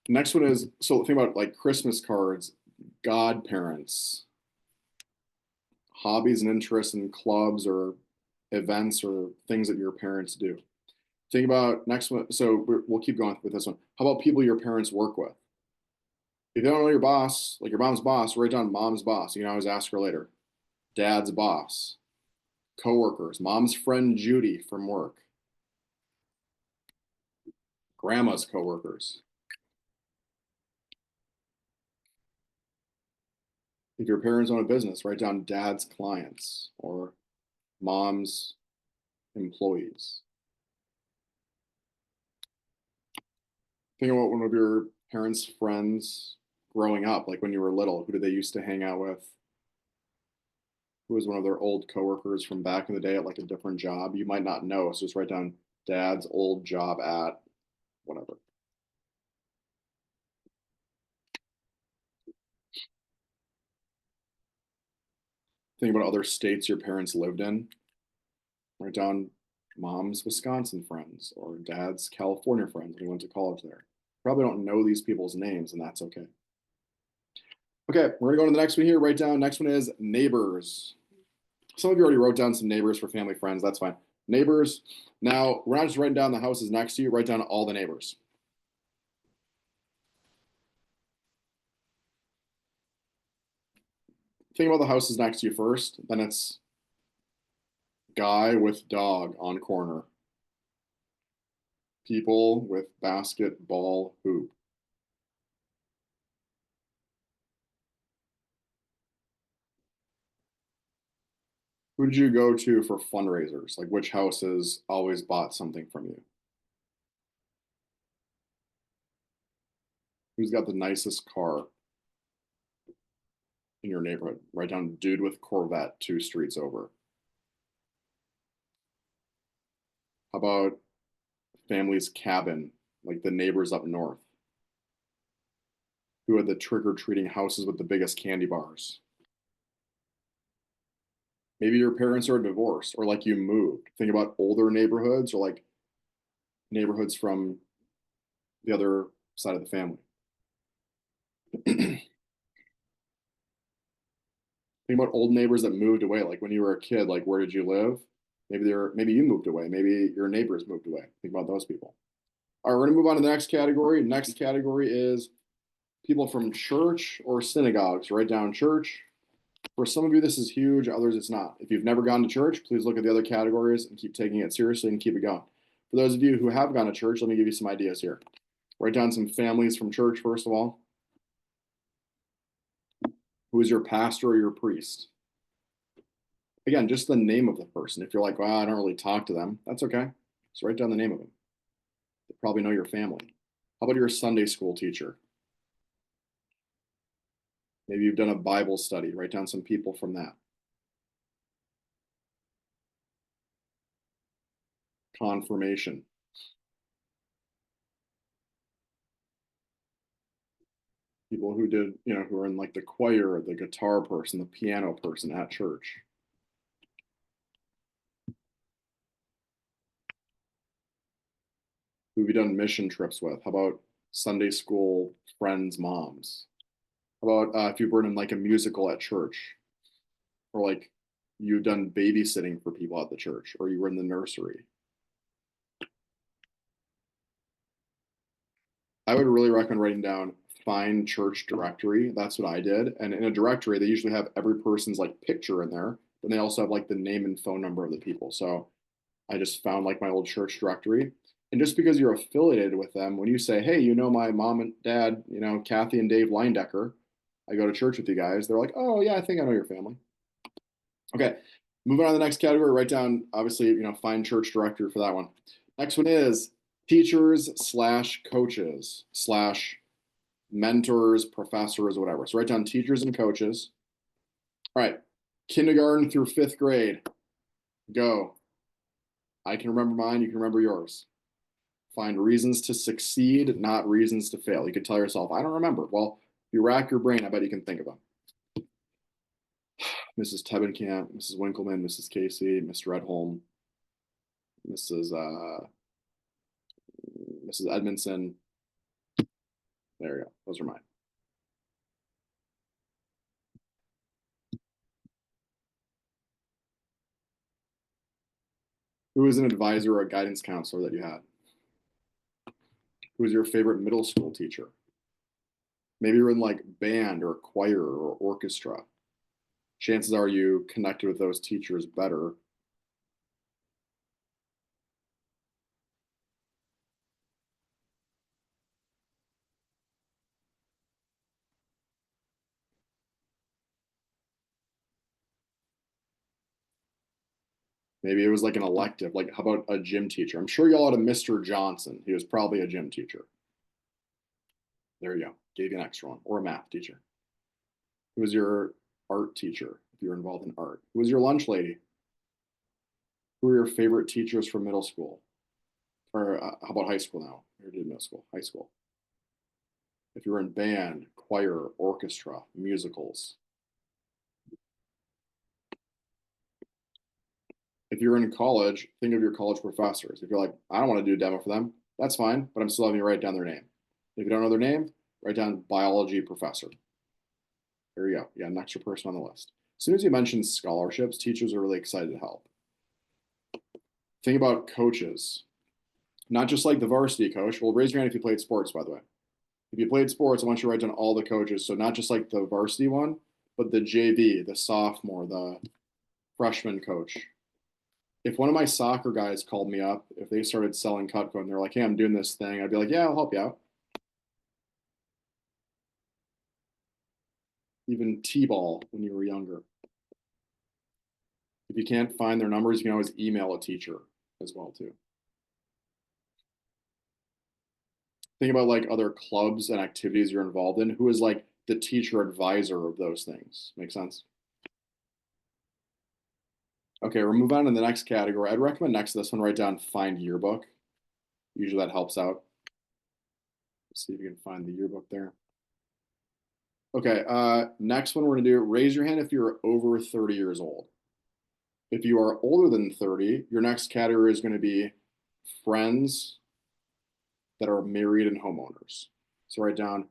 Next one is so think about like Christmas cards, godparents, hobbies and interests in clubs or events or things that your parents do. Think about next one. So we'll keep going with this one. How about people your parents work with? If you don't know your boss, like your mom's boss, write down mom's boss. You can always ask her later. Dad's boss, coworkers, mom's friend Judy from work, grandma's coworkers. If your parents own a business, write down dad's clients or mom's employees. Think about one of your parents' friends growing up, like when you were little. Who did they used to hang out with? Who was one of their old coworkers from back in the day at like a different job? You might not know, so just write down dad's old job at whatever. Think about other states your parents lived in. Write down mom's Wisconsin friends or dad's California friends when he went to college there. Probably don't know these people's names, and that's okay. Okay, we're gonna go to the next one here. Write down, next one is neighbors. Some of you already wrote down some neighbors for family friends. That's fine. Neighbors. Now, we're not just writing down the houses next to you, write down all the neighbors. Think about the houses next to you first. Then it's guy with dog on corner, people with basketball hoop. Who did you go to for fundraisers? Like which houses always bought something from you? Who's got the nicest car in your neighborhood? Write down dude with Corvette 2 streets over. How about family's cabin, like the neighbors up north? Who had the trick-or-treating houses with the biggest candy bars? Maybe your parents are divorced or like you moved. Think about older neighborhoods or like neighborhoods from the other side of the family. Think about old neighbors that moved away. Like when you were a kid, like where did you live? Maybe you moved away. Maybe your neighbors moved away. Think about those people. All right, we're gonna move on to the next category. Next category is people from church or synagogues. Write down church. For some of you, this is huge. Others, it's not. If you've never gone to church, please look at the other categories and keep taking it seriously and keep it going. For those of you who have gone to church, let me give you some ideas here. Write down some families from church, first of all. Who is your pastor or your priest? Again, just the name of the person. If you're like, well, I don't really talk to them, that's okay. Just write down the name of them. They probably know your family. How about your Sunday school teacher? Maybe you've done a Bible study. Write down some people from that. Confirmation. People who did, who are in like the choir, the guitar person, the piano person at church. Who have you done mission trips with? How about Sunday school friends' moms? How about if you've been in like a musical at church, or like you've done babysitting for people at the church, or you were in the nursery? I would really recommend writing down find church directory. That's what I did. And in a directory, they usually have every person's like picture in there, but they also have like the name and phone number of the people. So I just found like my old church directory. And just because you're affiliated with them, when you say, hey, my mom and dad, Kathy and Dave Leindecker, I go to church with you guys, they're like, oh, yeah, I think I know your family. Okay, moving on to the next category, write down, obviously, find church directory for that one. Next one is teachers slash coaches slash mentors, professors, whatever. So write down teachers and coaches. All right, kindergarten through fifth grade, go. I can remember mine, you can remember yours. Find reasons to succeed, not reasons to fail. You could tell yourself, I don't remember. Well, if you rack your brain, I bet you can think of them. Mrs. Tebenkamp, Mrs. Winkleman, Mrs. Casey, Mr. Edholm, Mrs. Edmondson. There you go. Those are mine. Who is an advisor or a guidance counselor that you had? Who was your favorite middle school teacher? Maybe you're in like band or choir or orchestra. Chances are you connected with those teachers better. Maybe it was like an elective, like how about a gym teacher? I'm sure y'all had a Mr. Johnson. He was probably a gym teacher. There you go. Gave you an extra one. Or a math teacher. Who was your art teacher if you're involved in art? Who was your lunch lady? Who were your favorite teachers from middle school? Or how about high school now? Or did middle school? High school. If you were in band, choir, orchestra, musicals. If you're in college, think of your college professors. If you're like, I don't want to do a demo for them, that's fine, but I'm still having you write down their name. If you don't know their name, write down biology professor. There you go. You got an extra person on the list. As soon as you mention scholarships, teachers are really excited to help. Think about coaches, not just like the varsity coach. Well, raise your hand if you played sports, by the way. If you played sports, I want you to write down all the coaches. So not just like the varsity one, but the JV, the sophomore, the freshman coach. If one of my soccer guys called me up, if they started selling Cutco and they're like, hey, I'm doing this thing, I'd be like, yeah, I'll help you out. Even T-ball when you were younger. If you can't find their numbers, you can always email a teacher as well too. Think about like other clubs and activities you're involved in. Who is like the teacher advisor of those things? Make sense? Okay, we're moving on to the next category. I'd recommend next to this one, write down find yearbook. Usually that helps out. Let's see if you can find the yearbook there. Okay, next one we're gonna do, raise your hand if you're over 30 years old. If you are older than 30, your next category is gonna be friends that are married and homeowners. So write down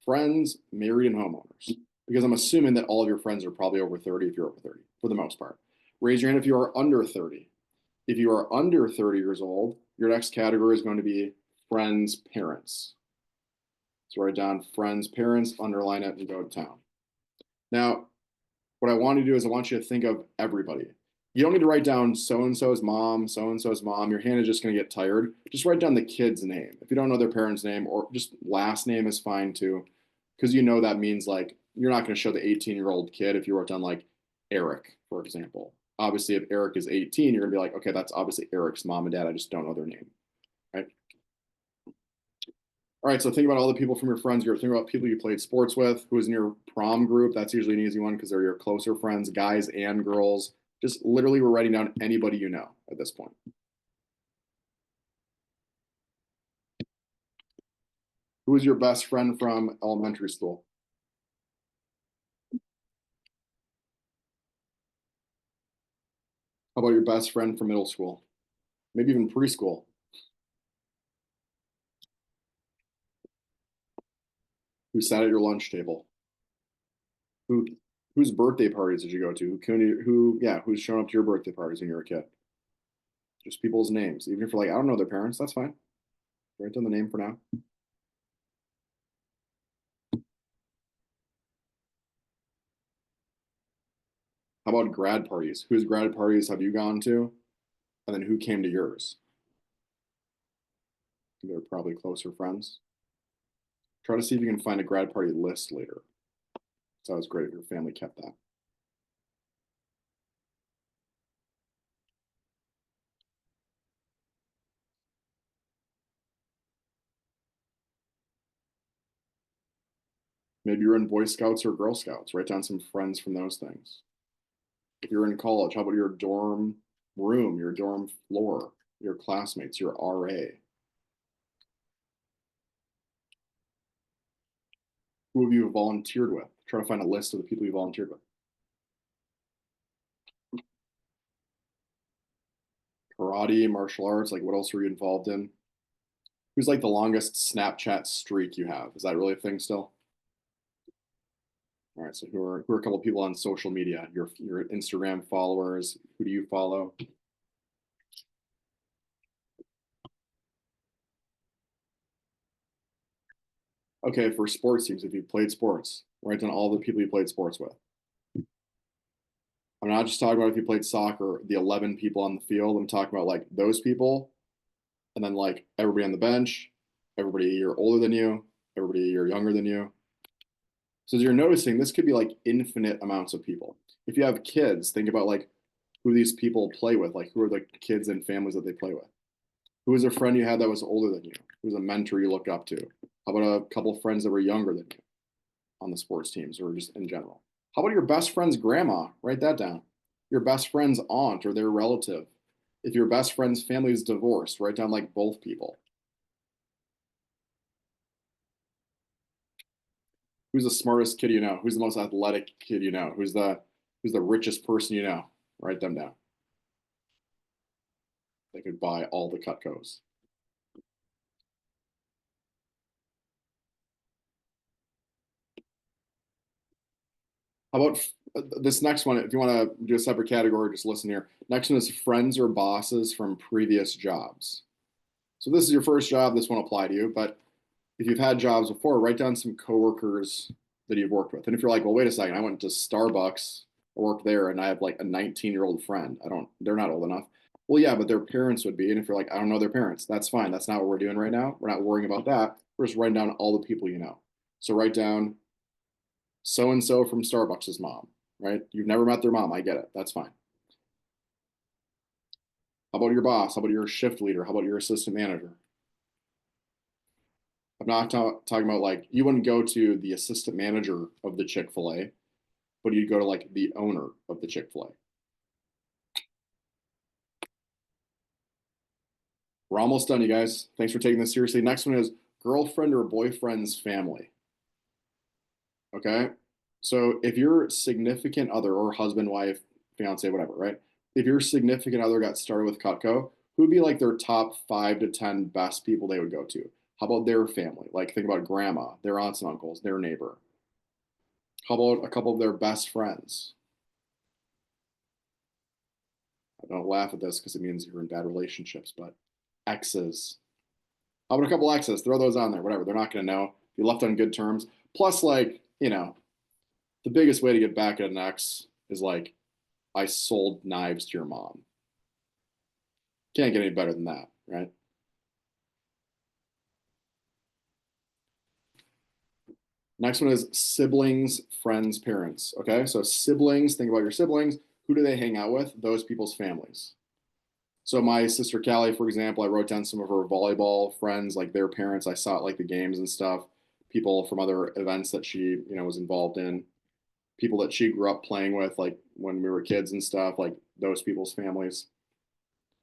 Friends, married, and homeowners. Because I'm assuming that all of your friends are probably over 30 if you're over 30, for the most part. Raise your hand if you are under 30. If you are under 30 years old, your next category is going to be friends, parents. So write down friends, parents, underline it, and go to town. Now, what I want to do is I want you to think of everybody. You don't need to write down so-and-so's mom, so-and-so's mom. Your hand is just going to get tired. Just write down the kid's name. If you don't know their parent's name, or just last name is fine too, because you know that means like you're not going to show the 18-year-old kid if you wrote down like Eric, for example. Obviously, if Eric is 18, you're going to be like, okay, that's obviously Eric's mom and dad. I just don't know their name, right? All right, so think about all the people from your friends group. Think about people you played sports with, who was in your prom group. That's usually an easy one because they're your closer friends, guys and girls. Just literally, we're writing down anybody you know at this point. Who was your best friend from elementary school? How about your best friend from middle school? Maybe even preschool. Who sat at your lunch table? Who whose birthday parties did you go to? Who's shown up to your birthday parties when you were a kid? Just people's names. Even if you're like, I don't know their parents, that's fine. Write down the name for now. How about grad parties? Whose grad parties have you gone to? And then who came to yours? They're probably closer friends. Try to see if you can find a grad party list later. It's always great if your family kept that. Maybe you're in Boy Scouts or Girl Scouts. Write down some friends from those things. If you're in college, how about your dorm room, your dorm floor, your classmates, your RA? Who have you volunteered with? Try to find a list of the people you volunteered with. Karate, martial arts, like what else were you involved in? Who's like the longest Snapchat streak you have? Is that really a thing still? All right, so who are a couple of people on social media? Your Instagram followers. Who do you follow? Okay, for sports teams, if you played sports, write down all the people you played sports with. I'm not just talking about if you played soccer, the 11 people on the field. I'm talking about like those people, and then like everybody on the bench, everybody a year older than you, everybody a year younger than you. So as you're noticing, this could be like infinite amounts of people. If you have kids, think about like who these people play with, like who are the kids and families that they play with. Who was a friend you had that was older than you? Who was a mentor you looked up to? How about a couple of friends that were younger than you on the sports teams or just in general? How about your best friend's grandma? Write that down. Your best friend's aunt or their relative. If your best friend's family is divorced, write down like both people. Who's the smartest kid you know? Who's the most athletic kid you know? Who's the richest person you know? Write them down. They could buy all the Cutcos. How about this next one? If you want to do a separate category, just listen here. Next one is friends or bosses from previous jobs. So this is your first job. This won't apply to you, but if you've had jobs before, write down some coworkers that you've worked with. And if you're like, well, wait a second, I went to Starbucks, I worked there, and I have like a 19-year-old friend. They're not old enough. Well, yeah, but their parents would be. And if you're like, I don't know their parents, that's fine. That's not what we're doing right now. We're not worrying about that. We're just writing down all the people you know. So write down so and so from Starbucks' mom, right? You've never met their mom. I get it. That's fine. How about your boss? How about your shift leader? How about your assistant manager? I'm not talking about like you wouldn't go to the assistant manager of the Chick-fil-A, but you'd go to like the owner of the Chick-fil-A. We're almost done, you guys. Thanks for taking this seriously. Next one is girlfriend or boyfriend's family. Okay. So if your significant other or husband, wife, fiance, whatever, right? If your significant other got started with Cutco, who'd be like their top 5 to 10 best people they would go to? How about their family? Like think about grandma, their aunts and uncles, their neighbor. How about a couple of their best friends? I don't laugh at this because it means you're in bad relationships, but exes. How about a couple exes? Throw those on there, whatever. They're not going to know. If you left on good terms. Plus, like, the biggest way to get back at an ex is like, I sold knives to your mom. Can't get any better than that, right? Next one is siblings, friends, parents. Okay, so siblings, think about your siblings. Who do they hang out with? Those people's families. So my sister Callie, for example, I wrote down some of her volleyball friends, like their parents. I saw it like the games and stuff. People from other events that she, was involved in. People that she grew up playing with, like when we were kids and stuff, like those people's families.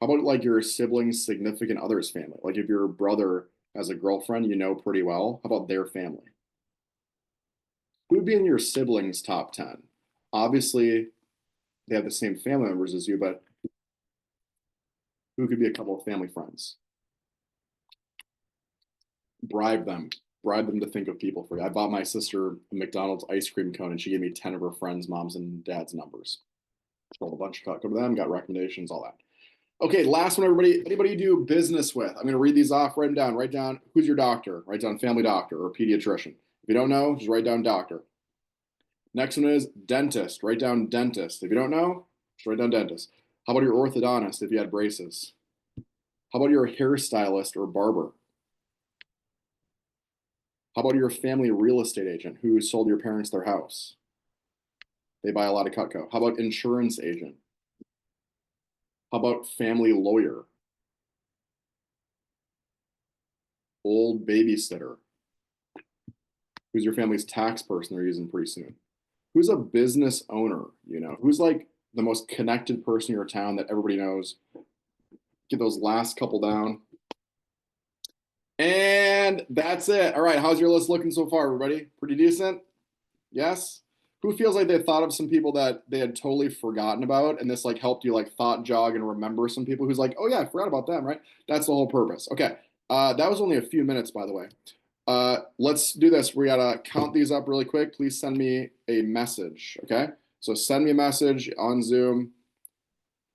How about like your siblings' significant other's family? Like if your brother has a girlfriend you know pretty well, how about their family? Who would be in your siblings' top 10? Obviously, they have the same family members as you, but who could be a couple of family friends? Bribe them. Bribe them to think of people for you. I bought my sister a McDonald's ice cream cone and she gave me 10 of her friends' moms and dads' numbers. Told a bunch of go to them, got recommendations, all that. Okay, last one, everybody. Anybody you do business with? I'm going to read these off, write them down. Write down who's your doctor. Write down family doctor or pediatrician. If you don't know, just write down doctor. Next one is dentist. Write down dentist. If you don't know, just write down dentist. How about your orthodontist if you had braces? How about your hairstylist or barber? How about your family real estate agent who sold your parents their house? They buy a lot of Cutco. How about insurance agent? How about family lawyer? Old babysitter? Who's your family's tax person they're using pretty soon? Who's a business owner? Who's like the most connected person in your town that everybody knows? Get those last couple down. And that's it. All right, how's your list looking so far, everybody? Pretty decent? Yes? Who feels like they thought of some people that they had totally forgotten about, and this like helped you like thought jog and remember some people who's like, oh yeah, I forgot about them, right? That's the whole purpose. Okay. That was only a few minutes, by the way. Let's do this. We gotta count these up really quick. Please send me a message. Okay. So send me a message on Zoom.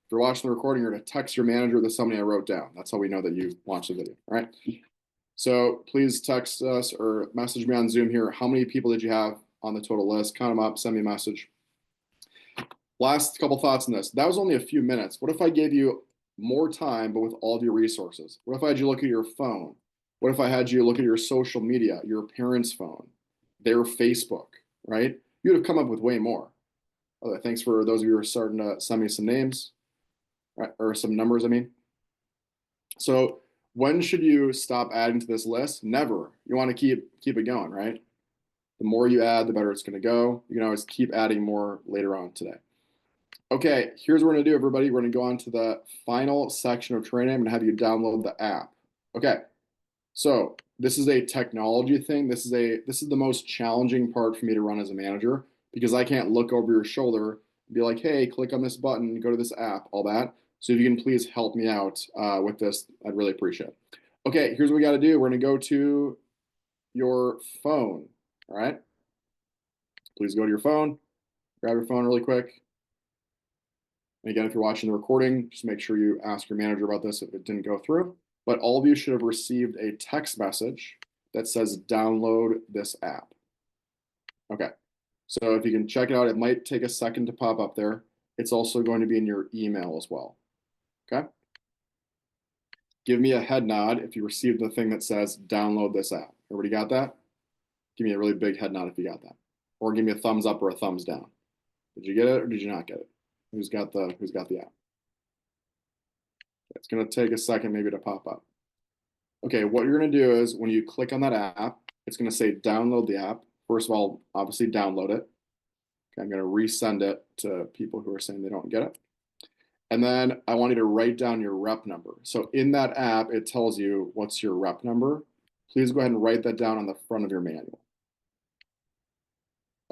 If you're watching the recording, you're gonna text your manager the something I wrote down. That's how we know that you watched the video. All right. So please text us or message me on Zoom here. How many people did you have on the total list? Count them up, send me a message. Last couple thoughts on this. That was only a few minutes. What if I gave you more time, but with all of your resources? What if I had you look at your phone? What if I had you look at your social media, your parents' phone, their Facebook, right? You'd have come up with way more. Thanks for those of you who are starting to send me some names, right? Or some numbers, I mean. So when should you stop adding to this list? Never. You want to keep it going, right? The more you add, the better it's going to go. You can always keep adding more later on today. Okay, here's what we're going to do, everybody. We're going to go on to the final section of training. I'm going to have you download the app. Okay, so this is a technology thing. This is the most challenging part for me to run as a manager because I can't look over your shoulder and be like, hey, click on this button, go to this app, all that. So if you can please help me out with this, I'd really appreciate it. Okay, here's what we got to do. We're going to go to your phone, all right? Please go to your phone, grab your phone really quick. And again, if you're watching the recording, just make sure you ask your manager about this if it didn't go through. But all of you should have received a text message that says download this app. Okay, so if you can check it out, it might take a second to pop up there. It's also going to be in your email as well. Okay? Give me a head nod if you received the thing that says download this app. Everybody got that? Give me a really big head nod if you got that. Or give me a thumbs up or a thumbs down. Did you get it or did you not get it? Who's got the app? It's going to take a second maybe to pop up. Okay, what you're going to do is when you click on that app, it's going to say download the app. First of all, obviously download it. Okay, I'm going to resend it to people who are saying they don't get it. And then I want you to write down your rep number. So in that app, it tells you what's your rep number. Please go ahead and write that down on the front of your manual.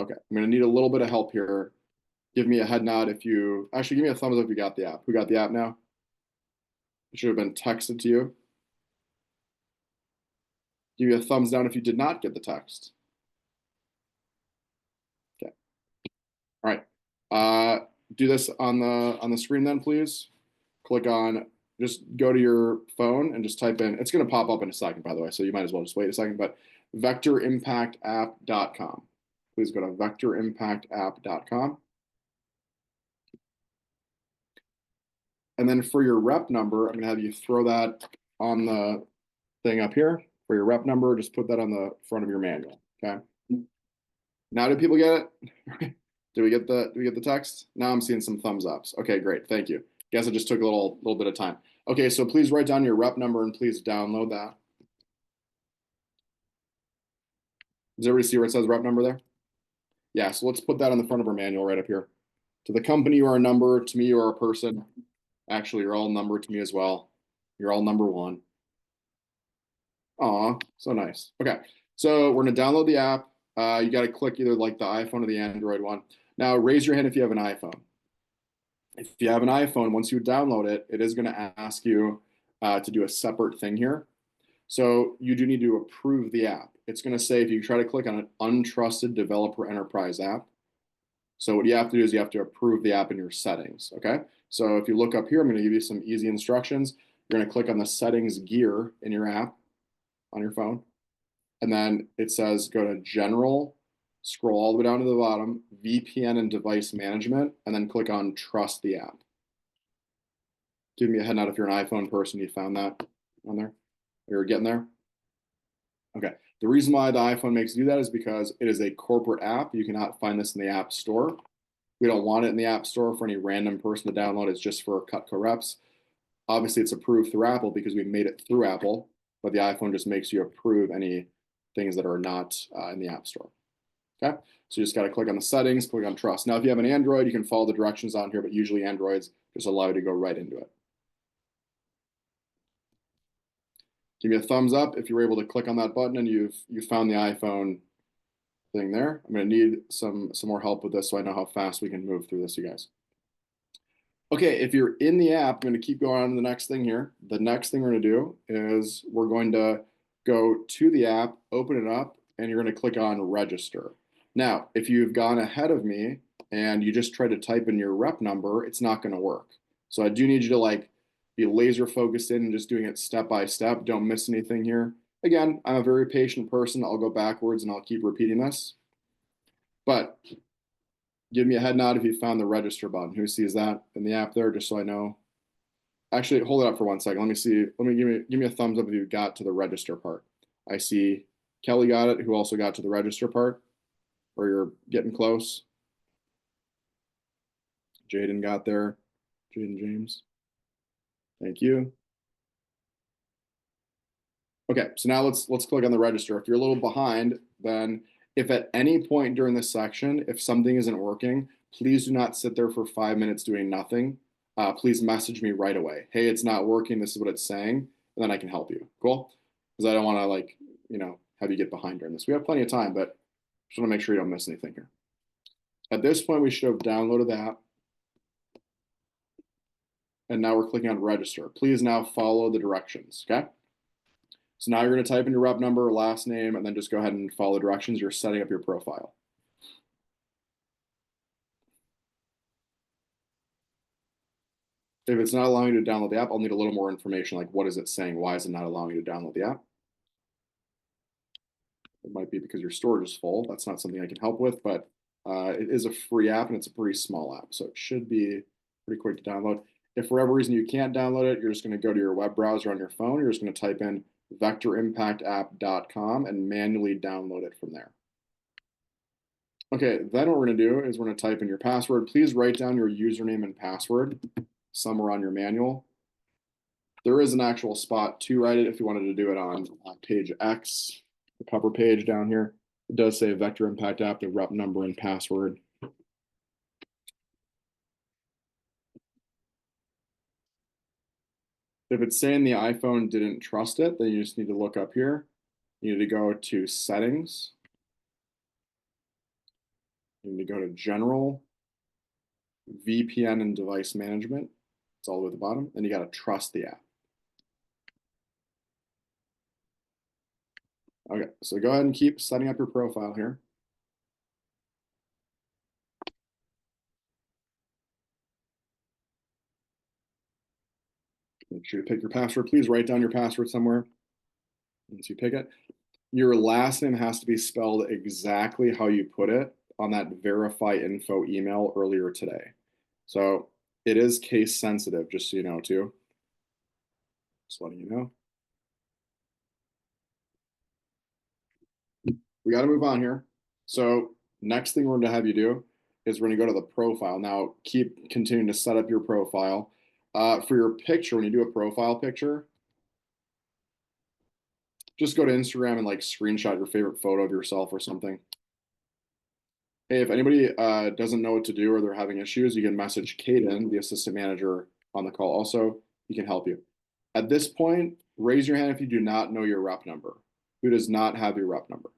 Okay, I'm going to need a little bit of help here. Give me a head nod if you, actually give me a thumbs up if you got the app. Who got the app now? It should have been texted to you. Give me a thumbs down if you did not get the text. Okay. All right. Do this on the screen then, please. Click on, just go to your phone and just type in, it's going to pop up in a second, by the way, so you might as well just wait a second, but vectorimpactapp.com. Please go to vectorimpactapp.com. And then for your rep number, I'm going to have you throw that on the thing up here. For your rep number, just put that on the front of your manual, okay? Now do people get it? Do we get the text? Now I'm seeing some thumbs ups. Okay, great, thank you. Guess it just took a little bit of time. Okay, so please write down your rep number and please download that. Does everybody see where it says rep number there? Yeah, so let's put that on the front of our manual right up here. To the company, you are a number. To me, you are a person. Actually, you're all number to me as well. You're all number one. Aw, so nice. Okay, so we're gonna download the app. You got to click either like the iPhone or the Android one. Now, raise your hand if you have an iPhone. If you have an iPhone, once you download it, it is going to ask you to do a separate thing here. So you do need to approve the app. It's going to say if you try to click on an untrusted developer enterprise app. So what you have to do is you have to approve the app in your settings. Okay. So if you look up here, I'm going to give you some easy instructions. You're going to click on the settings gear in your app on your phone. And then it says go to general, scroll all the way down to the bottom, VPN and device management, and then click on trust the app. Give me a head nod if you're an iPhone person, you found that on there. You're getting there. Okay. The reason why the iPhone makes you do that is because it is a corporate app. You cannot find this in the App Store. We don't want it in the App Store for any random person to download. It's just for Cutco reps. Obviously, it's approved through Apple because we made it through Apple, but the iPhone just makes you approve any things that are not in the App Store. Okay, so you just got to click on the settings, click on trust. Now, if you have an Android, you can follow the directions on here, but usually Androids just allow you to go right into it. Give me a thumbs up if you were able to click on that button and you've found the iPhone thing there. I'm going to need some more help with this so I know how fast we can move through this, you guys. Okay, if you're in the app, I'm going to keep going on to the next thing here. The next thing we're going to do is we're going to go to the app, open it up, and you're going to click on register. Now, if you've gone ahead of me and you just try to type in your rep number, it's not going to work. So I do need you to be laser focused in and just doing it step by step. Don't miss anything here. Again, I'm a very patient person. I'll go backwards and I'll keep repeating this. But give me a head nod if you found the register button. Who sees that in the app there, just so I know? Actually, hold it up for 1 second. Let me see. Give me a thumbs up if you got to the register part. I see Kelly got it, who also got to the register part, or you're getting close. Jaden got there. Jaden James. Thank you. Okay, so now let's click on the register. If you're a little behind, then if at any point during this section, if something isn't working, please do not sit there for 5 minutes doing nothing. Please message me right away. Hey, it's not working. This is what it's saying. And then I can help you. Cool? Because I don't want to have you get behind during this. We have plenty of time, but just want to make sure you don't miss anything here. At this point, we should have downloaded the app. And now we're clicking on register. Please now follow the directions, okay? So now you're going to type in your rep number, last name, and then just go ahead and follow the directions. You're setting up your profile. If it's not allowing you to download the app, I'll need a little more information, like what is it saying? Why is it not allowing you to download the app? It might be because your storage is full. That's not something I can help with, but it is a free app and it's a pretty small app, so it should be pretty quick to download. If for whatever reason you can't download it, you're just going to go to your web browser on your phone. You're just going to type in vectorimpactapp.com and manually download it from there. Okay, then what we're going to do is we're going to type in your password. Please write down your username and password somewhere on your manual. There is an actual spot to write it if you wanted to do it on page X, the cover page down here. It does say Vector Impact App, the rep number and password. If it's saying the iPhone didn't trust it, then you just need to look up here. You need to go to settings. You need to go to general, VPN and device management. It's all the way at the bottom. Then you got to trust the app. Okay, so go ahead and keep setting up your profile here. Make sure to pick your password. Please write down your password somewhere once you pick it. Your last name has to be spelled exactly how you put it on that verify info email earlier today. So it is case sensitive, just so you know, too. Just letting you know. We got to move on here. So next thing we're going to have you do is we're going to go to the profile. Now keep continuing to set up your profile. For your picture, when you do a profile picture, just go to Instagram and like screenshot your favorite photo of yourself or something. Hey, if anybody doesn't know what to do or they're having issues, you can message Kaden, the assistant manager on the call. Also, he can help you. At this point, raise your hand if you do not know your rep number. Who does not have your rep number?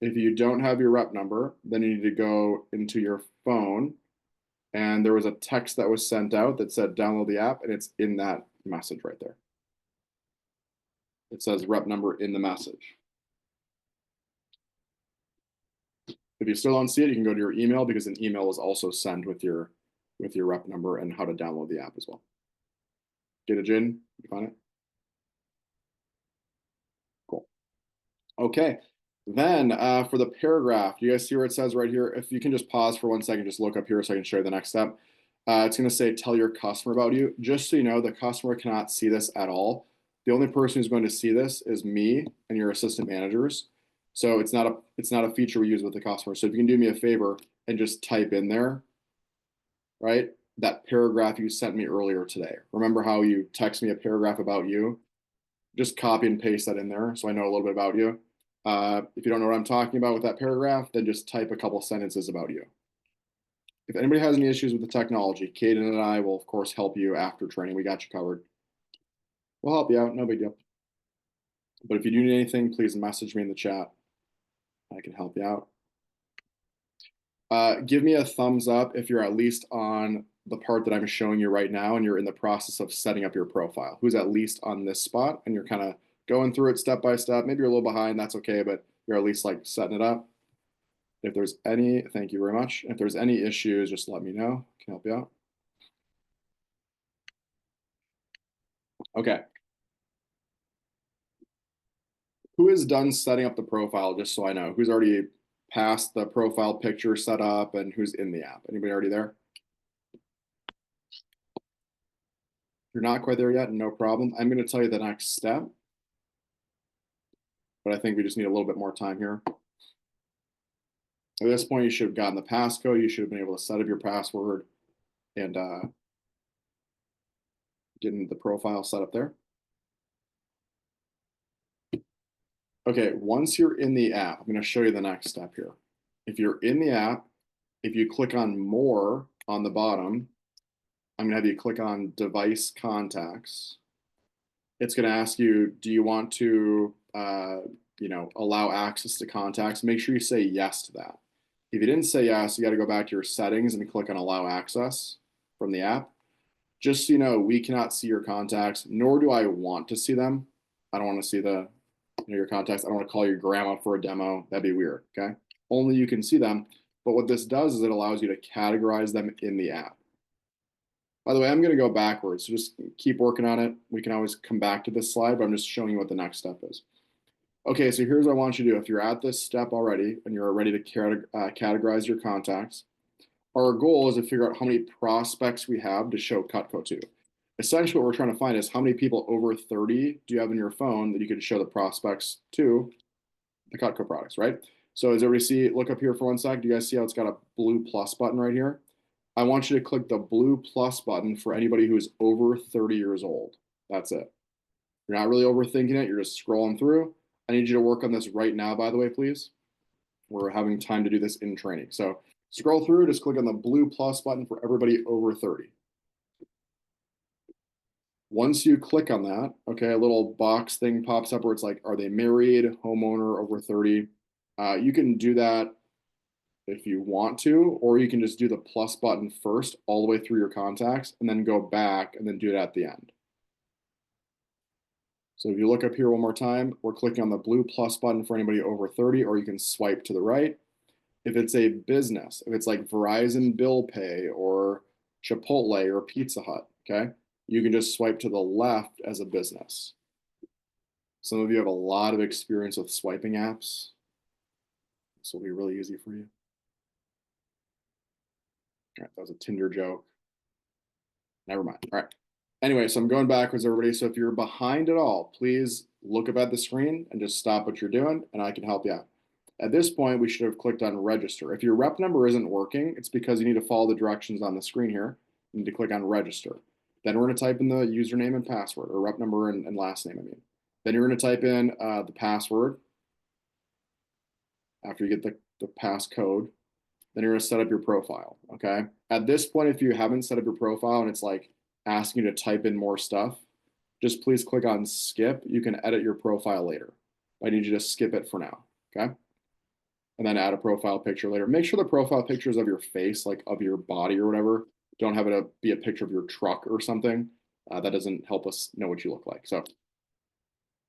If you don't have your rep number, then you need to go into your phone, and there was a text that was sent out that said download the app, and it's in that message right there. It says rep number in the message. If you still don't see it, you can go to your email because an email is also sent with your rep number and how to download the app as well. Get it, Jin? You find it? Cool. Okay. Then for the paragraph, you guys see where it says right here? If you can just pause for 1 second, just look up here so I can show you the next step. It's going to say tell your customer about you. Just so you know, the customer cannot see this at all. The only person who's going to see this is me and your assistant managers. So it's not a feature we use with the customer. So if you can do me a favor and just type in there, right, that paragraph you sent me earlier today. Remember how you text me a paragraph about you? Just copy and paste that in there so I know a little bit about you. If you don't know what I'm talking about with that paragraph, then just type a couple sentences about you. If anybody has any issues with the technology, Kaden and I will, of course, help you after training. We got you covered. We'll help you out. No big deal. But if you do need anything, please message me in the chat. I can help you out. Give me a thumbs up if you're at least on the part that I'm showing you right now and you're in the process of setting up your profile. Who's at least on this spot and you're kind of going through it step by step. Maybe you're a little behind, that's okay, but you're at least like setting it up. If there's any, thank you very much. If there's any issues, just let me know. I can help you out. Okay. Who is done setting up the profile, just so I know? Who's already past the profile picture set up and who's in the app? Anybody already there? If you're not quite there yet, no problem. I'm going to tell you the next step, but I think we just need a little bit more time here. At this point, you should have gotten the passcode. You should have been able to set up your password and getting the profile set up there. Okay, once you're in the app, I'm going to show you the next step here. If you're in the app, if you click on more on the bottom, I'm going to have you click on device contacts. It's going to ask you, do you want to, allow access to contacts? Make sure you say yes to that. If you didn't say yes, you got to go back to your settings and click on allow access from the app. Just so you know, we cannot see your contacts, nor do I want to see them. I don't want to see your contacts. I don't want to call your grandma for a demo. That'd be weird, okay? Only you can see them. But what this does is it allows you to categorize them in the app. By the way, I'm going to go backwards, so just keep working on it. We can always come back to this slide, but I'm just showing you what the next step is. Okay, so here's what I want you to do. If you're at this step already and you're ready to categorize your contacts, our goal is to figure out how many prospects we have to show Cutco to. Essentially, what we're trying to find is how many people over 30 do you have in your phone that you could show the prospects to the Cutco products, right? So as everybody see, look up here for 1 sec. Do you guys see how it's got a blue plus button right here? I want you to click the blue plus button for anybody who's over 30 years old. That's it. You're not really overthinking it. You're just scrolling through. I need you to work on this right now, by the way, please. We're having time to do this in training. So scroll through, just click on the blue plus button for everybody over 30. Once you click on that, okay, a little box thing pops up where it's like, are they married, homeowner, over 30? You can do that if you want to, or you can just do the plus button first all the way through your contacts and then go back and then do it at the end. So if you look up here one more time, we're clicking on the blue plus button for anybody over 30, or you can swipe to the right. If it's a business, if it's like Verizon Bill Pay or Chipotle or Pizza Hut, okay, you can just swipe to the left as a business. Some of you have a lot of experience with swiping apps. This will be really easy for you. All right, that was a Tinder joke. Never mind. All right. Anyway, so I'm going backwards, everybody. So if you're behind at all, please look up at the screen and just stop what you're doing, and I can help you out. At this point, we should have clicked on register. If your rep number isn't working, it's because you need to follow the directions on the screen here. You need to click on register. Then we're going to type in the username and password, or rep number and last name, I mean. Then you're going to type in the password after you get the passcode. Then you're going to set up your profile, okay? At this point, if you haven't set up your profile and it's like asking you to type in more stuff, just please click on skip. You can edit your profile later. I need you to skip it for now, okay? And then add a profile picture later. Make sure the profile picture is of your face, like of your body or whatever. Don't have it be a picture of your truck or something. That doesn't help us know what you look like. So,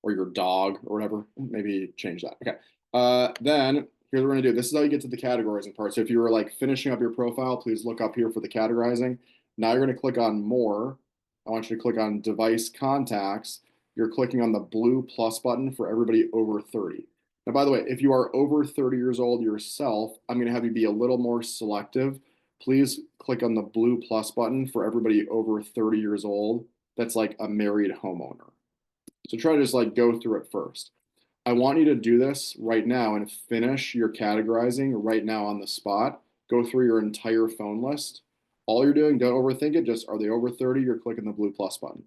or your dog or whatever. Maybe change that. Okay. Then here's what we're gonna do. This is how you get to the categorizing part. So if you were like finishing up your profile, please look up here for the categorizing. Now you're gonna click on more. I want you to click on device contacts. You're clicking on the blue plus button for everybody over 30. Now, by the way, if you are over 30 years old yourself, I'm going to have you be a little more selective. Please click on the blue plus button for everybody over 30 years old that's like a married homeowner. So try to just like go through it first. I want you to do this right now and finish your categorizing right now on the spot. Go through your entire phone list. All you're doing, don't overthink it. Just are they over 30? You're clicking the blue plus button.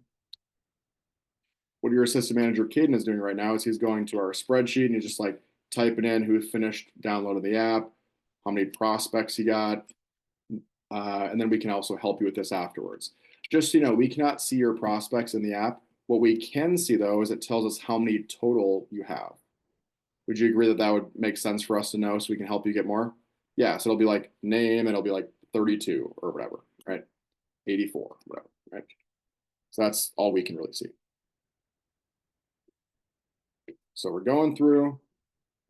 What your assistant manager, Caden, is doing right now is he's going to our spreadsheet and he's just like typing in who finished downloading the app, how many prospects he got, and then we can also help you with this afterwards. Just so you know, we cannot see your prospects in the app. What we can see, though, is it tells us how many total you have. Would you agree that that would make sense for us to know so we can help you get more? Yeah, so it'll be like name and it'll be like 32 or whatever, right? 84, whatever, right? So that's all we can really see. So we're going through.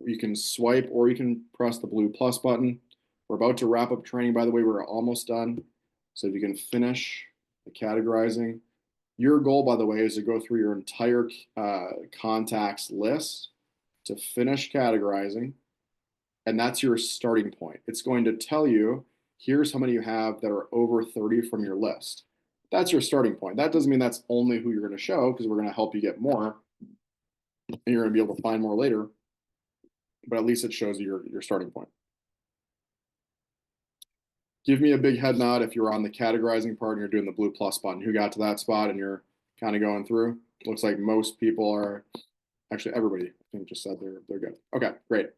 You can swipe or you can press the blue plus button. We're about to wrap up training, by the way. We're almost done. So if you can finish the categorizing. Your goal, by the way, is to go through your entire contacts list to finish categorizing. And that's your starting point. It's going to tell you, here's how many you have that are over 30 from your list. That's your starting point. That doesn't mean that's only who you're going to show, because we're going to help you get more and you're going to be able to find more later. But at least it shows you your starting point. Give me a big head nod if you're on the categorizing part and you're doing the blue plus button. Who got to that spot and you're kind of going through? Looks like most people are, actually everybody, I think, just said they're good. Okay, great.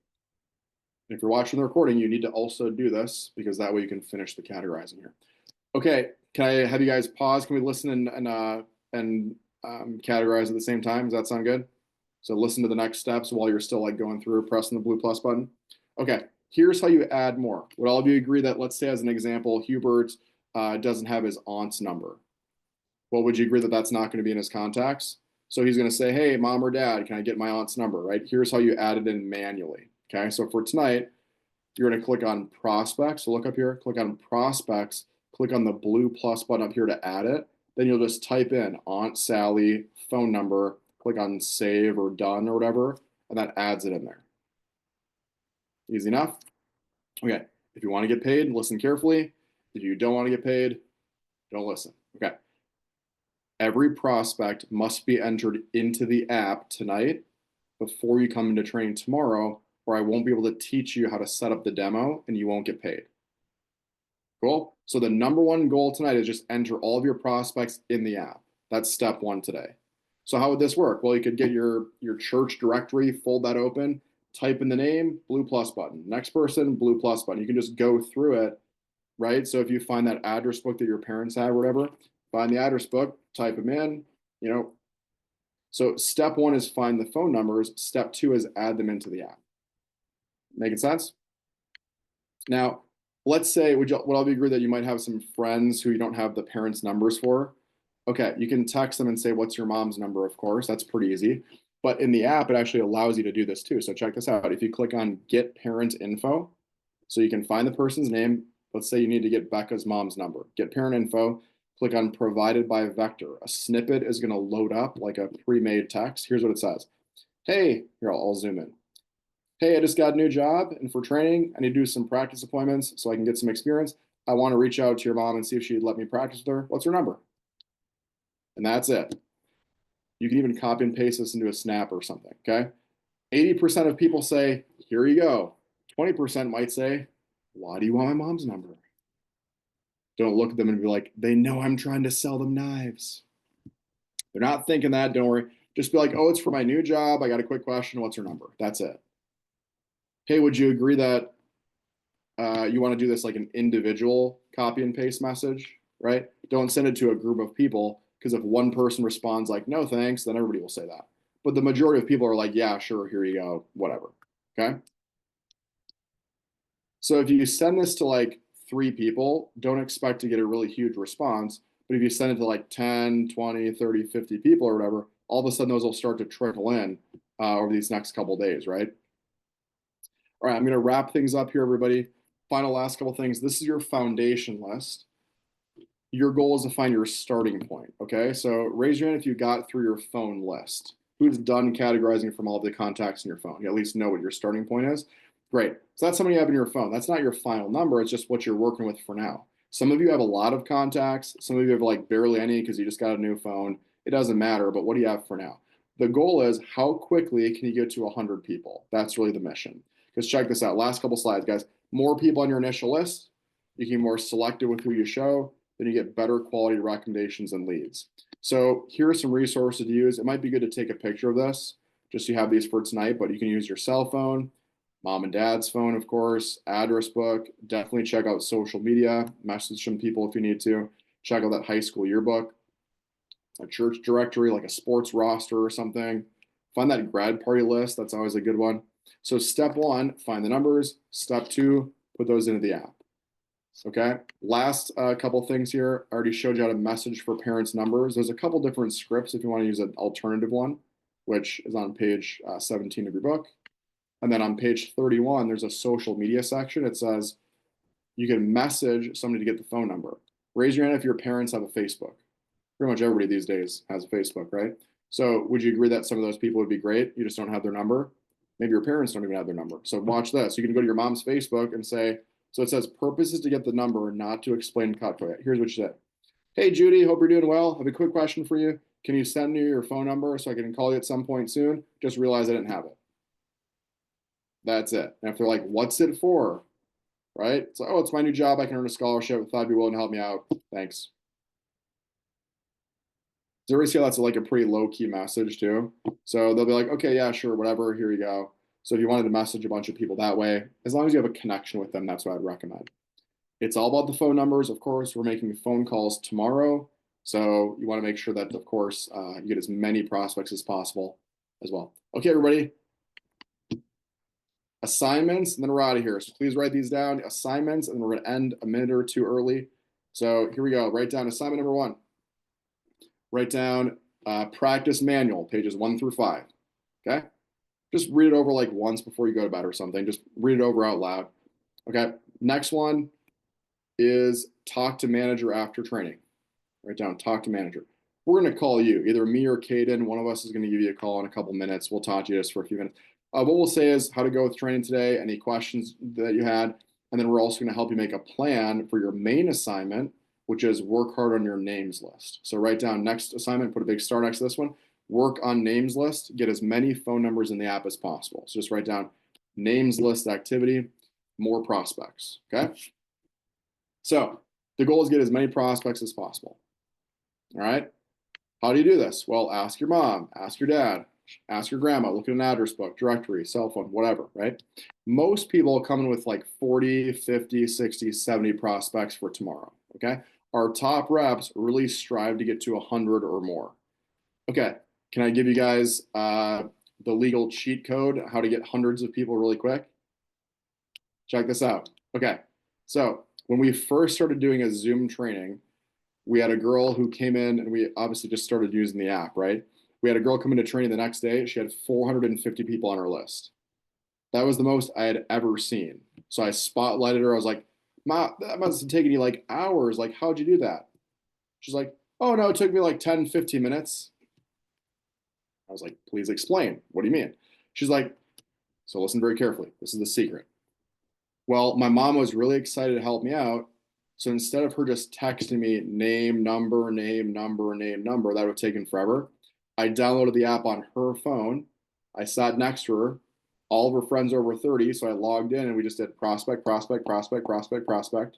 If you're watching the recording, you need to also do this because that way you can finish the categorizing here. Okay, can I have you guys pause? Can we listen and categorize at the same time? Does that sound good? So listen to the next steps while you're still like going through, pressing the blue plus button. Okay, here's how you add more. Would all of you agree that, let's say as an example, Hubert doesn't have his aunt's number? Well, would you agree that that's not going to be in his contacts? So he's going to say, hey, mom or dad, can I get my aunt's number, right? Here's how you add it in manually. Okay, so for tonight, you're going to click on prospects. So look up here, click on prospects, click on the blue plus button up here to add it. Then you'll just type in Aunt Sally, phone number, click on save or done or whatever, and that adds it in there. Easy enough? Okay, if you want to get paid, listen carefully. If you don't want to get paid, don't listen. Okay. Every prospect must be entered into the app tonight before you come into training tomorrow, or I won't be able to teach you how to set up the demo and you won't get paid. Cool? So the number one goal tonight is just enter all of your prospects in the app. That's step one today. So how would this work? Well, you could get your church directory, fold that open, type in the name, blue plus button. Next person, blue plus button. You can just go through it, right? So if you find that address book that your parents have or whatever, find the address book, type them in, So step one is find the phone numbers. Step two is add them into the app. Making sense? Now, let's say, would all be agree that you might have some friends who you don't have the parents' numbers for? Okay, you can text them and say, what's your mom's number? Of course, that's pretty easy. But in the app, it actually allows you to do this too. So check this out. If you click on get parent info, so you can find the person's name. Let's say you need to get Becca's mom's number. Get parent info, click on provided by vector. A snippet is going to load up like a pre-made text. Here's what it says. Hey, here, I'll zoom in. Hey, I just got a new job, and for training, I need to do some practice appointments so I can get some experience. I want to reach out to your mom and see if she'd let me practice with her. What's her number? And that's it. You can even copy and paste this into a snap or something, okay? 80% of people say, here you go. 20% might say, why do you want my mom's number? Don't look at them and be like, they know I'm trying to sell them knives. They're not thinking that, don't worry. Just be like, oh, it's for my new job. I got a quick question. What's her number? That's it. Hey, would you agree that you want to do this like an individual copy and paste message, right? Don't send it to a group of people because if one person responds like, no, thanks, then everybody will say that. But the majority of people are like, yeah, sure, here you go, whatever, okay? So if you send this to like 3 people, don't expect to get a really huge response. But if you send it to like 10, 20, 30, 50 people or whatever, all of a sudden those will start to trickle in over these next couple days, right? All right, I'm going to wrap things up here, everybody. Final last couple things. This is your foundation list. Your goal is to find your starting point, okay? So raise your hand if you got through your phone list. Who's done categorizing from all of the contacts in your phone? You at least know what your starting point is. Great. So that's something you have in your phone. That's not your final number. It's just what you're working with for now. Some of you have a lot of contacts. Some of you have like barely any because you just got a new phone. It doesn't matter, but what do you have for now? The goal is how quickly can you get to 100 people? That's really the mission. Because check this out. Last couple slides, guys. More people on your initial list. You can be more selective with who you show. Then you get better quality recommendations and leads. So here are some resources to use. It might be good to take a picture of this just so you have these for tonight, but you can use your cell phone, mom and dad's phone, of course, address book. Definitely check out social media, message some people if you need to. Check out that high school yearbook, a church directory, like a sports roster or something. Find that grad party list. That's always a good one. So step 1, find the numbers. Step 2, put those into the app. Okay, last couple things here. I already showed you how to message for parents' numbers. There's a couple different scripts if you want to use an alternative one, which is on page 17 of your book. And then on page 31, there's a social media section. It says you can message somebody to get the phone number. Raise your hand if your parents have a Facebook. Pretty much everybody these days has a Facebook, right? So would you agree that some of those people would be great? You just don't have their number. Maybe your parents don't even have their number. So watch this. You can go to your mom's Facebook and say, so it says purpose is to get the number, not to explain Cutco. Here's what you said. Hey, Judy, hope you're doing well. I have a quick question for you. Can you send me your phone number so I can call you at some point soon? Just realized I didn't have it. That's it. And if they're like, what's it for? Right? It's like, oh, it's my new job. I can earn a scholarship. Thought I'd be willing to help me out. Thanks. Does everybody see how that's like a pretty low key message too? So they'll be like, okay, yeah, sure, whatever. Here you go. So if you wanted to message a bunch of people that way, as long as you have a connection with them, that's what I'd recommend. It's all about the phone numbers. Of course, we're making phone calls tomorrow. So you want to make sure that, of course, you get as many prospects as possible as well. Okay, everybody. Assignments, and then we're out of here. So please write these down. Assignments, and we're going to end a minute or two early. So here we go. Write down assignment number 1. Write down practice manual, pages 1 through 5. Okay? Just read it over like once before you go to bed or something. Just read it over out loud. Okay? Next one is talk to manager after training. Write down talk to manager. We're going to call you, either me or Caden. One of us is going to give you a call in a couple minutes. We'll talk to you just for a few minutes. What we'll say is how to go with training today, any questions that you had, and then we're also going to help you make a plan for your main assignment, which is work hard on your names list. So write down next assignment, put a big star next to this one, work on names list, get as many phone numbers in the app as possible. So just write down names list activity, more prospects, okay? So the goal is get as many prospects as possible, all right? How do you do this? Well, ask your mom, ask your dad, ask your grandma, look at an address book, directory, cell phone, whatever, right? Most people come in with like 40, 50, 60, 70 prospects for tomorrow, okay? Our top reps really strive to get to 100 or more. Okay, can I give you guys the legal cheat code, how to get hundreds of people really quick? Check this out. Okay, so when we first started doing a Zoom training, We had a girl who came in and we obviously just started using the app, right? We had a girl come into training the next day. She had 450 people on her list. That was the most I had ever seen. So I spotlighted her. I was like, Ma, that must have taken you like hours. Like, how'd you do that? She's like, oh no, it took me like 10, 15 minutes. I was like, please explain. What do you mean? She's like, so listen very carefully. This is the secret. Well, my mom was really excited to help me out. So instead of her just texting me name, number, name, number, name, number, that would have taken forever. I downloaded the app on her phone. I sat next to her. All of her friends are over 30. So I logged in and we just did prospect, prospect, prospect, prospect, prospect.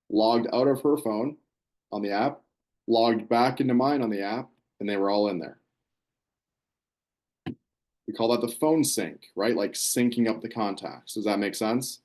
Logged out of her phone on the app, logged back into mine on the app, and they were all in there. We call that the phone sync, right? Like syncing up the contacts. Does that make sense?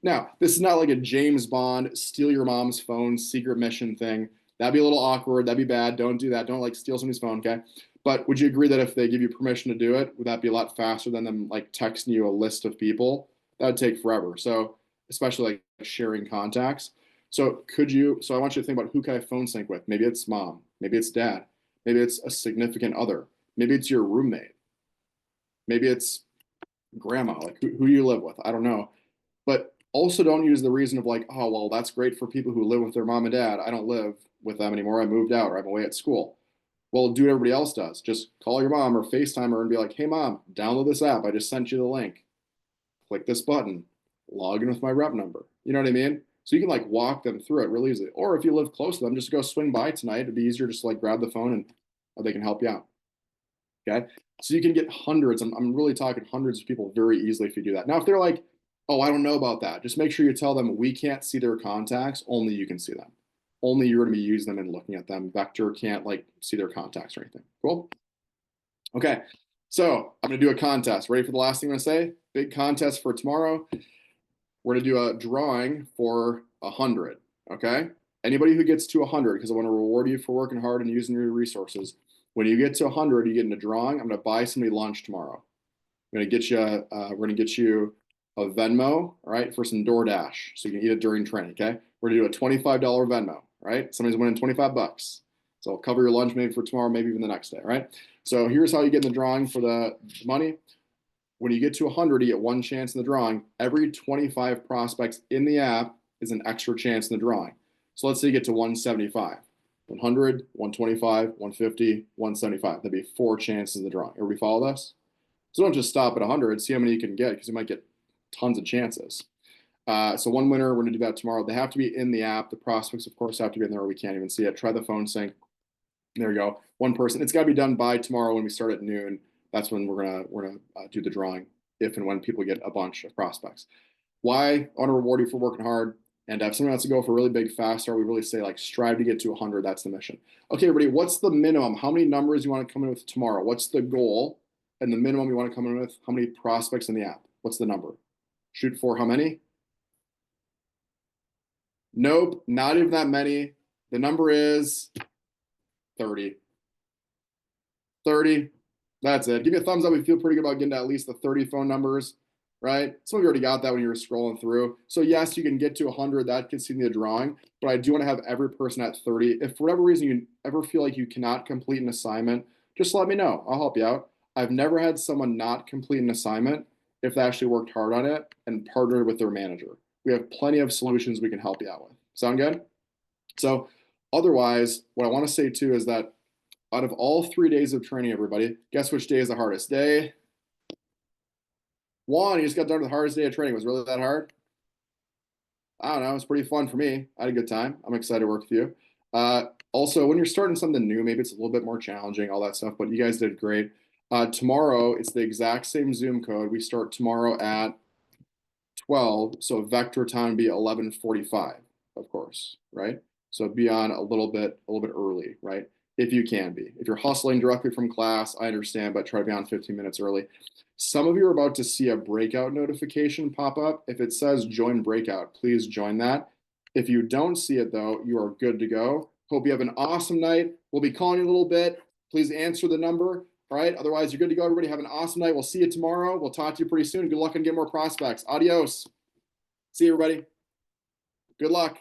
Now, this is not like a James Bond, steal your mom's phone, secret mission thing. That'd be a little awkward. That'd be bad. Don't do that. Don't like steal somebody's phone, okay? But would you agree that if they give you permission to do it, would that be a lot faster than them like texting you a list of people? That would take forever. So, especially like sharing contacts. So, I want you to think about who can I phone sync with? Maybe it's mom. Maybe it's dad. Maybe it's a significant other. Maybe it's your roommate. Maybe it's grandma, like who you live with. I don't know. But also don't use the reason of like, oh, well, that's great for people who live with their mom and dad. I don't live with them anymore. I moved out or I'm away at school. Well, do what everybody else does. Just call your mom or FaceTime her and be like, hey, mom, download this app. I just sent you the link. Click this button. Log in with my rep number. You know what I mean? So you can like walk them through it really easily. Or if you live close to them, just go swing by tonight. It'd be easier just to like grab the phone and they can help you out. Okay. So you can get hundreds. I'm really talking hundreds of people very easily if you do that. Now, if they're like, oh, I don't know about that, just make sure you tell them we can't see their contacts. Only you can see them. Only you're going to be using them and looking at them. Vector can't like see their contacts or anything. Cool. Okay. So I'm going to do a contest. Ready for the last thing I'm going to say? Big contest for tomorrow. We're going to do a drawing for 100. Okay. Anybody who gets to 100, because I want to reward you for working hard and using your resources. When you get to 100, you get in a drawing. I'm going to buy somebody lunch tomorrow. I'm going to get you. We're going to get you a Venmo, all right, for some DoorDash, so you can eat it during training. Okay, we're going to do a $25 Venmo. Right, somebody's winning 25 bucks, so I'll cover your lunch maybe for tomorrow, maybe even the next day. All right. So here's how you get in the drawing for the money. When you get to 100, you get one chance in the drawing. Every 25 prospects in the app is an extra chance in the drawing. So let's say you get to 175. 100, 125, 150, 175. That'd be 4 chances in the drawing. Everybody follow this? So don't just stop at 100. See how many you can get because you might get tons of chances. So one winner, we're going to do that tomorrow. They have to be in the app. The prospects, of course, have to be in there. We can't even see it. Try the phone sync. There you go. One person. It's got to be done by tomorrow when we start at noon. That's when we're gonna do the drawing if and when people get a bunch of prospects. Why? I want to reward you for working hard. And if someone wants to go for a really big fast start, we really say like strive to get to 100. That's the mission. Okay, everybody, what's the minimum? How many numbers you want to come in with tomorrow? What's the goal? And the minimum you want to come in with? How many prospects in the app? What's the number? Shoot for how many? Nope, not even that many. The number is 30. 30. That's it. Give me a thumbs up if you feel pretty good about getting to at least the 30 phone numbers, right? Some of you already got that when you were scrolling through. So yes, you can get to 100. That gets you in the drawing, but I do want to have every person at 30. If for whatever reason you ever feel like you cannot complete an assignment, just let me know. I'll help you out. I've never had someone not complete an assignment if they actually worked hard on it and partnered with their manager. We have plenty of solutions we can help you out with. Sound good? So otherwise, what I want to say too is that out of all 3 days of training, everybody, guess which day is the hardest day? One, you just got done with the hardest day of training. Was it really that hard? I don't know. It was pretty fun for me. I had a good time. I'm excited to work with you. Also, when you're starting something new, maybe it's a little bit more challenging, all that stuff, but you guys did great. Tomorrow, it's the exact same Zoom code. We start tomorrow at 12, so vector time would be 11:45, of course, right? So be on a little bit early, right? If you can be. If you're hustling directly from class, I understand, but try to be on 15 minutes early. Some of you are about to see a breakout notification pop up. If it says join breakout, please join that. If you don't see it though, you are good to go. Hope you have an awesome night. We'll be calling you a little bit. Please answer the number. All right. Otherwise, you're good to go. Everybody have an awesome night. We'll see you tomorrow. We'll talk to you pretty soon. Good luck and get more prospects. Adios. See you, everybody. Good luck.